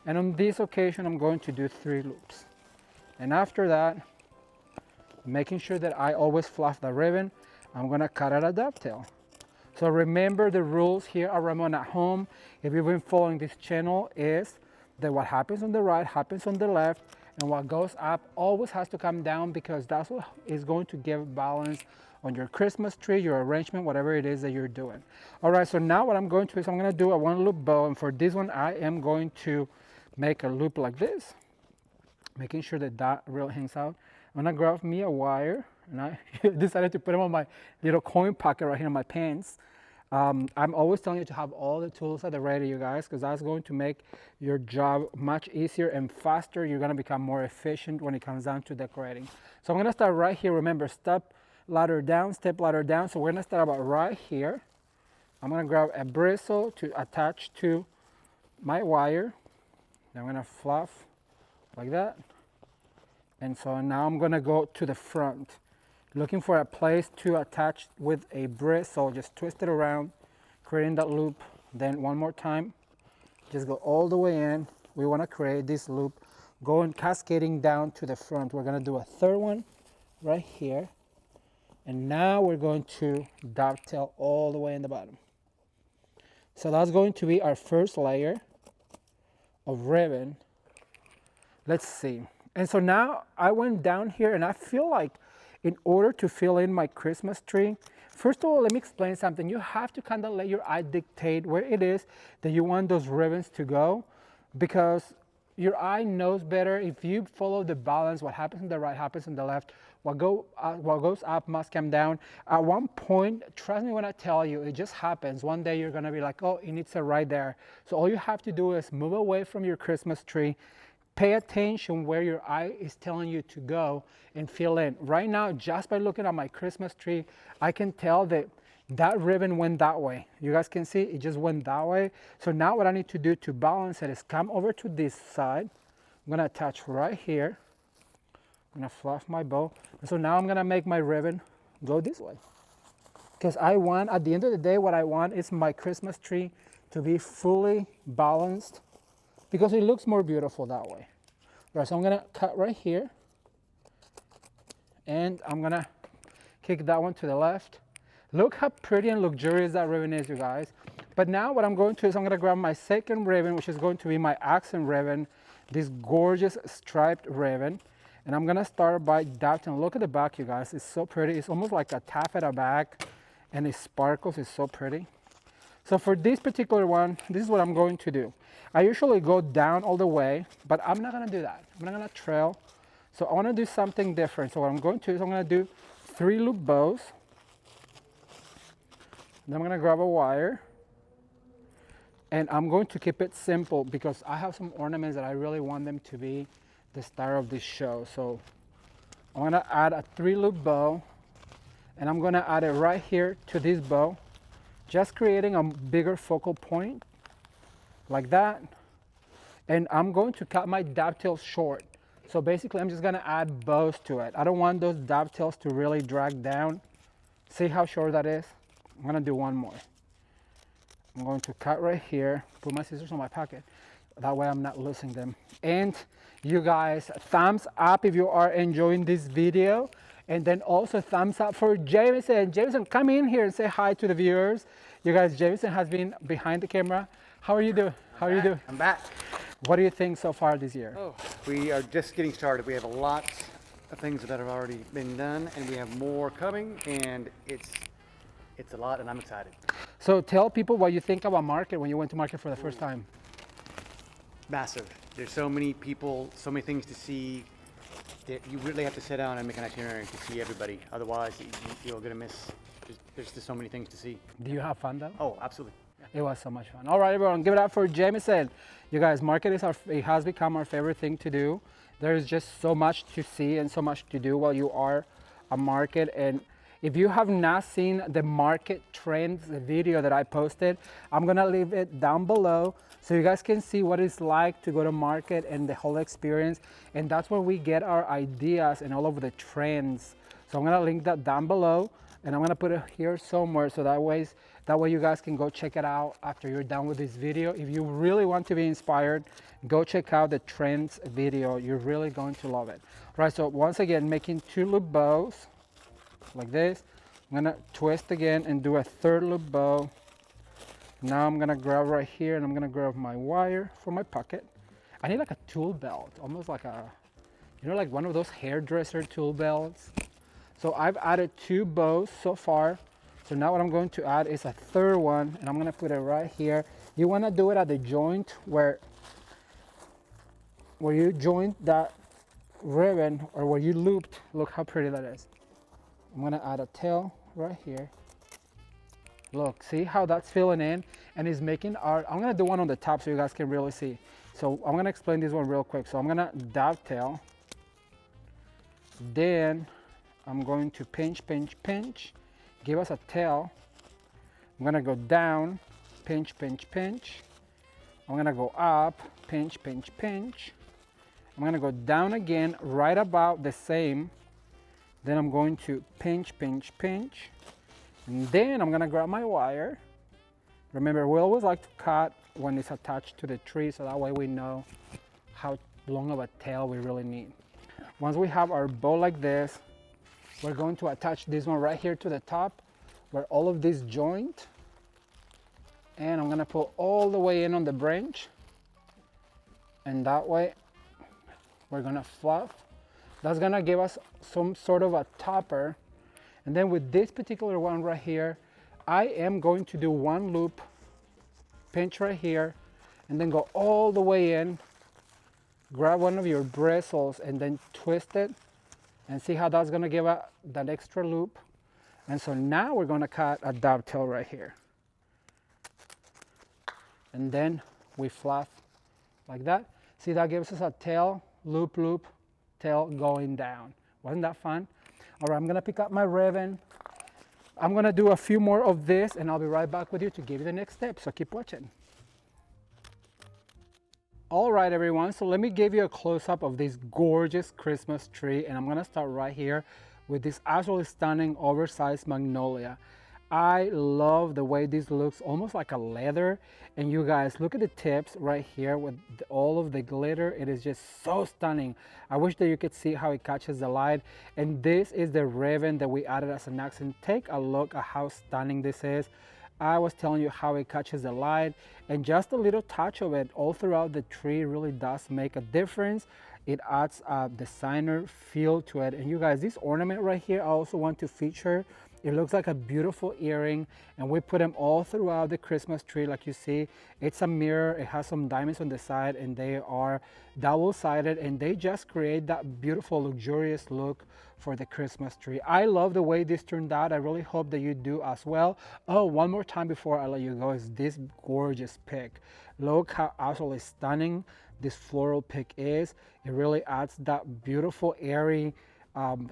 And on this occasion, I'm going to do 3 loops. And after that, making sure that I always fluff the ribbon, I'm gonna cut out a dovetail. So remember the rules here at Ramon at Home, if you've been following this channel, is that what happens on the right happens on the left, and what goes up always has to come down, because that's what is going to give balance on your Christmas tree, your arrangement, whatever it is that you're doing. All right, so now what I'm going to do is I'm gonna do a 1 loop bow, and for this one, I am going to make a loop like this, making sure that that really hangs out. I'm gonna grab me a wire, and I decided to put them on my little coin pocket right here in my pants. I'm always telling you to have all the tools at the ready, you guys, because that's going to make your job much easier and faster. You're gonna become more efficient when it comes down to decorating. So I'm gonna start right here. Remember, step ladder down, step ladder down. So we're gonna start about right here. I'm gonna grab a bristle to attach to my wire. Then I'm gonna fluff like that. And so now I'm gonna go to the front, looking for a place to attach with a bristle. Just twist it around, creating that loop. Then one more time, just go all the way in. We wanna create this loop, going cascading down to the front. We're gonna do a 3rd one right here. And now we're going to dovetail all the way in the bottom. So that's going to be our first layer of ribbon. Let's see. And so now I went down here, and I feel like in order to fill in my Christmas tree, first of all, let me explain something. You have to kind of let your eye dictate where it is that you want those ribbons to go, because your eye knows better. If you follow the balance, what happens in the right happens in the left. What goes up must come down. At one point, trust me when I tell you, it just happens. One day you're gonna be like, oh, it needs a right there. So all you have to do is move away from your Christmas tree, pay attention where your eye is telling you to go, and fill in. Right now, just by looking at my Christmas tree, I can tell that that ribbon went that way. You guys can see it just went that way. So now what I need to do to balance it is come over to this side. I'm gonna attach right here. I'm gonna fluff my bow. And so now I'm gonna make my ribbon go this way. Because I want, at the end of the day, what I want is my Christmas tree to be fully balanced because it looks more beautiful that way. All right, so I'm gonna cut right here and I'm gonna kick that one to the left. Look how pretty and luxurious that ribbon is, you guys. But now what I'm going to do is I'm gonna grab my second ribbon, which is going to be my accent ribbon, this gorgeous striped ribbon. And I'm gonna start by dotting. Look at the back, you guys. It's so pretty. It's almost like a taffeta back, and it sparkles. It's so pretty. So for this particular one, this is what I'm going to do. I usually go down all the way, but I'm not gonna do that. I'm not gonna trail. So I wanna do something different. So what I'm going to do is I'm gonna do 3 loop bows. Then I'm gonna grab a wire. And I'm going to keep it simple because I have some ornaments that I really want them to be the star of this show. So I'm gonna add a 3 loop bow and I'm gonna add it right here to this bow, just creating a bigger focal point like that. And I'm going to cut my dovetails short. So basically I'm just gonna add bows to it. I don't want those dovetails to really drag down. See how short that is? I'm gonna do one more. I'm going to cut right here, put my scissors in my pocket. That way I'm not losing them. And you guys, thumbs up if you are enjoying this video. And then also thumbs up for Jameson. Jameson, come in here and say hi to the viewers. You guys, Jameson has been behind the camera. How are you doing? How are you doing? I'm back. What do you think so far this year? Oh, we are just getting started. We have a lot of things that have already been done, and we have more coming, and it's a lot, and I'm excited. So tell people what you think about market when you went to market for the first time. Massive. There's so many people, so many things to see that you really have to sit down and make an itinerary to see everybody. Otherwise, you're gonna miss. There's just so many things to see. Do you have fun though? Oh, absolutely. It was so much fun. All right, everyone, give it up for Jameson. You guys, market is it has become our favorite thing to do. There is just so much to see and so much to do while you are at market. And if you have not seen the market trends video that I posted, I'm gonna leave it down below so you guys can see what it's like to go to market and the whole experience. And that's where we get our ideas and all of the trends. So I'm gonna link that down below and I'm gonna put it here somewhere so that way you guys can go check it out after you're done with this video. If you really want to be inspired, go check out the trends video. You're really going to love it. All right, so once again, making 2 loop bows like this. I'm gonna twist again and do a 3rd loop bow. Now I'm gonna grab right here and I'm gonna grab my wire from my pocket. I need like a tool belt, almost like a, you know, like one of those hairdresser tool belts. So I've added 2 bows so far. So now what I'm going to add is a 3rd one and I'm gonna put it right here. You wanna do it at the joint where you joint that ribbon or where you looped. Look how pretty that is. I'm gonna add a tail right here. Look, see how that's filling in and is making art. I'm gonna do one on the top so you guys can really see. So I'm gonna explain this one real quick. So I'm gonna dovetail. Then I'm going to pinch, pinch, pinch. Give us a tail. I'm gonna go down, pinch, pinch, pinch. I'm gonna go up, pinch, pinch, pinch. I'm gonna go down again, right about the same. Then I'm going to pinch, pinch, pinch. And then I'm gonna grab my wire. Remember, we always like to cut when it's attached to the tree so that way we know how long of a tail we really need. Once we have our bow like this, we're going to attach this one right here to the top where all of these joint. And I'm gonna pull all the way in on the branch. And that way, we're gonna fluff. That's gonna give us some sort of a topper. And then with this particular one right here, I am going to do 1 loop, pinch right here, and then go all the way in grab one of your bristles and then twist it and see how that's gonna give out that extra loop. And so now we're gonna cut a dovetail right here. And then we fluff like that. See, that gives us a tail, loop, loop, tail going down. Wasn't that fun? All right, I'm gonna pick up my ribbon. I'm gonna do a few more of this and I'll be right back with you to give you the next step, so keep watching. All right, everyone, so let me give you a close-up of this gorgeous Christmas tree, and I'm gonna start right here with this absolutely stunning oversized magnolia. I love the way this looks, almost like a leather. And you guys, look at the tips right here with all of the glitter. It is just so stunning. I wish that you could see how it catches the light. And this is the ribbon that we added as an accent. Take a look at how stunning this is. I was telling you how it catches the light, and just a little touch of it all throughout the tree really does make a difference. It adds a designer feel to it. And you guys, this ornament right here, I also want to feature. It looks like a beautiful earring, and we put them all throughout the Christmas tree. Like you see, it's a mirror, it has some diamonds on the side, and they are double-sided, and they just create that beautiful, luxurious look for the Christmas tree. I love the way this turned out. I really hope that you do as well. Oh, one more time before I let you go is this gorgeous pick. Look how absolutely stunning this floral pick is. It really adds that beautiful, airy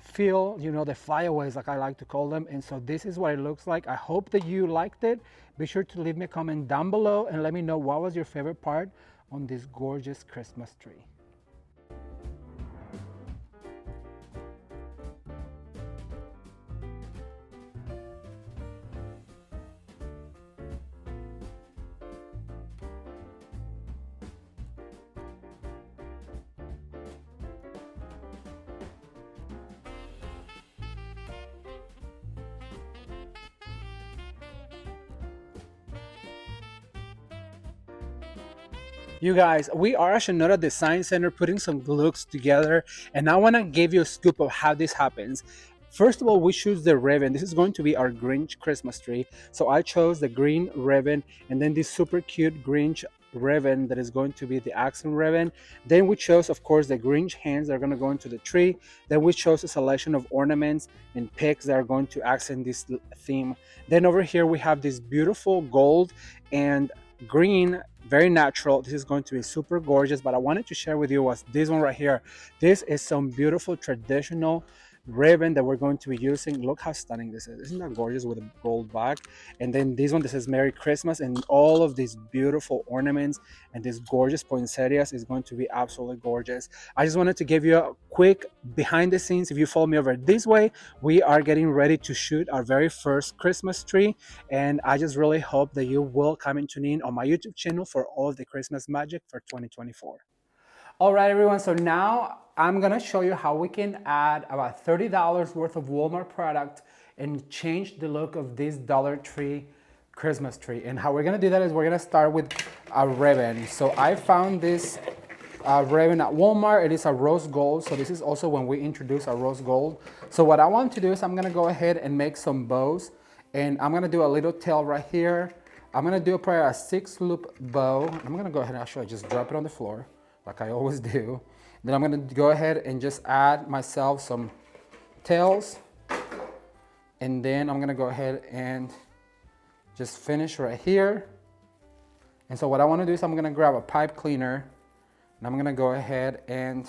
feel, you know, the flyaways, like I like to call them. And so this is what it looks like. I hope that you liked it. Be sure to leave me a comment down below and let me know what was your favorite part on this gorgeous Christmas tree. You guys, we are at Shinoda Design Center putting some looks together, and I want to give you a scoop of how this happens. First of all, we choose the ribbon. This is going to be our Grinch Christmas tree. So I chose the green ribbon, and then this super cute Grinch ribbon that is going to be the accent ribbon. Then we chose, of course, the Grinch hands that are going to go into the tree. Then we chose a selection of ornaments and picks that are going to accent this theme. Then over here we have this beautiful gold and green, very natural. This is going to be super gorgeous, but I wanted to share with you was this one right here. This is some beautiful traditional ribbon that we're going to be using. Look how stunning this is. Isn't that gorgeous with a gold back? And then this one, this says Merry Christmas, and all of these beautiful ornaments and these gorgeous poinsettias is going to be absolutely gorgeous. I just wanted to give you a quick behind the scenes. If you follow me over this way, we are getting ready to shoot our very first Christmas tree, and I just really hope that you will come and tune in on my YouTube channel for all of the Christmas magic for 2024. All right, everyone, so now I'm gonna show you how we can add about $30 worth of Walmart product and change the look of this Dollar Tree Christmas tree. And how we're gonna do that is we're gonna start with a ribbon. So I found this ribbon at Walmart. It is a rose gold, so this is also when we introduce a rose gold. So what I want to do is I'm gonna go ahead and make some bows, and I'm gonna do a little tail right here. I'm gonna do probably a 6-loop bow. I'm gonna go ahead and actually just drop it on the floor, like I always do. Then I'm gonna go ahead and just add myself some tails. And then I'm gonna go ahead and just finish right here. And so what I wanna do is I'm gonna grab a pipe cleaner, and I'm gonna go ahead and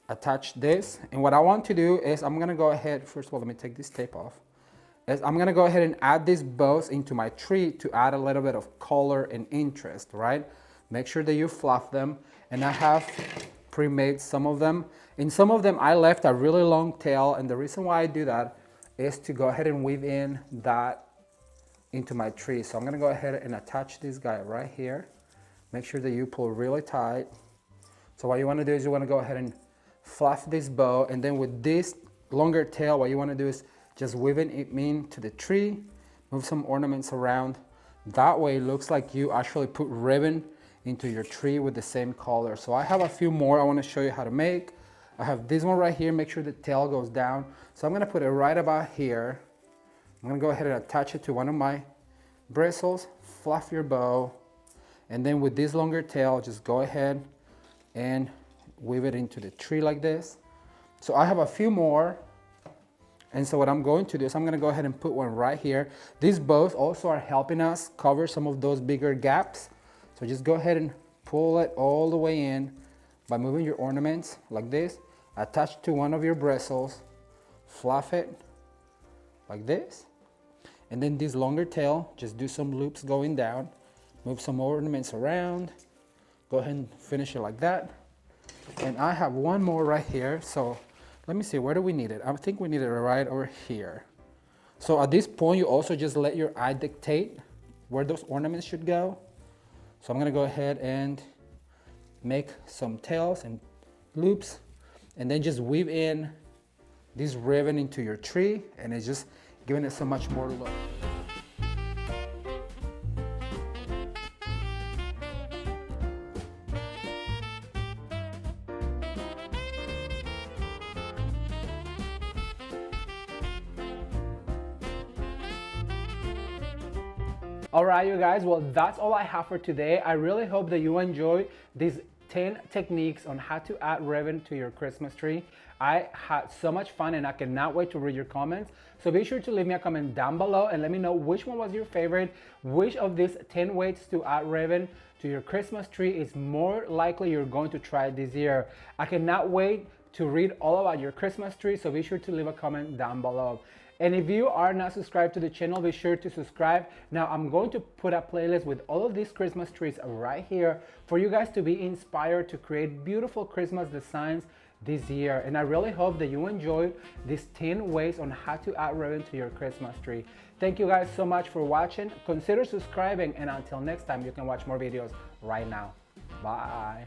attach this. And what I want to do is I'm gonna go ahead, first of all, let me take this tape off. I'm gonna go ahead and add these bows into my tree to add a little bit of color and interest, right? Make sure that you fluff them, and I have pre-made some of them. In some of them, I left a really long tail, and the reason why I do that is to go ahead and weave in that into my tree. So I'm gonna go ahead and attach this guy right here. Make sure that you pull really tight. So what you wanna do is you wanna go ahead and fluff this bow, and then with this longer tail, what you wanna do is just weave it into the tree, move some ornaments around. That way it looks like you actually put ribbon into your tree with the same color. So I have a few more I want to show you how to make. I have this one right here. Make sure the tail goes down. So I'm going to put it right about here. I'm going to go ahead and attach it to one of my bristles, fluff your bow, and then with this longer tail, just go ahead, and weave it into the tree like this. So I have a few more. And so what I'm going to do is I'm gonna go ahead and put one right here. These bows also are helping us cover some of those bigger gaps. So just go ahead and pull it all the way in by moving your ornaments like this. Attach to one of your bristles, fluff it like this. And then this longer tail, just do some loops going down, move some ornaments around, go ahead and finish it like that. And I have one more right here. So let me see, where do we need it? I think we need it right over here. So at this point, you also just let your eye dictate where those ornaments should go. So I'm gonna go ahead and make some tails and loops, and then just weave in this ribbon into your tree, and it's just giving it so much more look. All right, you guys, well, that's all I have for today. I really hope that you enjoy these 10 techniques on how to add ribbon to your Christmas tree. I had so much fun and I cannot wait to read your comments. So be sure to leave me a comment down below and let me know which one was your favorite, which of these 10 ways to add ribbon to your Christmas tree is more likely you're going to try this year. I cannot wait to read all about your Christmas tree, so be sure to leave a comment down below. And if you are not subscribed to the channel, be sure to subscribe. Now I'm going to put a playlist with all of these Christmas trees right here for you guys to be inspired to create beautiful Christmas designs this year. And I really hope that you enjoyed these 10 ways on how to add ribbon to your Christmas tree. Thank you guys so much for watching. Consider subscribing, and until next time, you can watch more videos right now. Bye.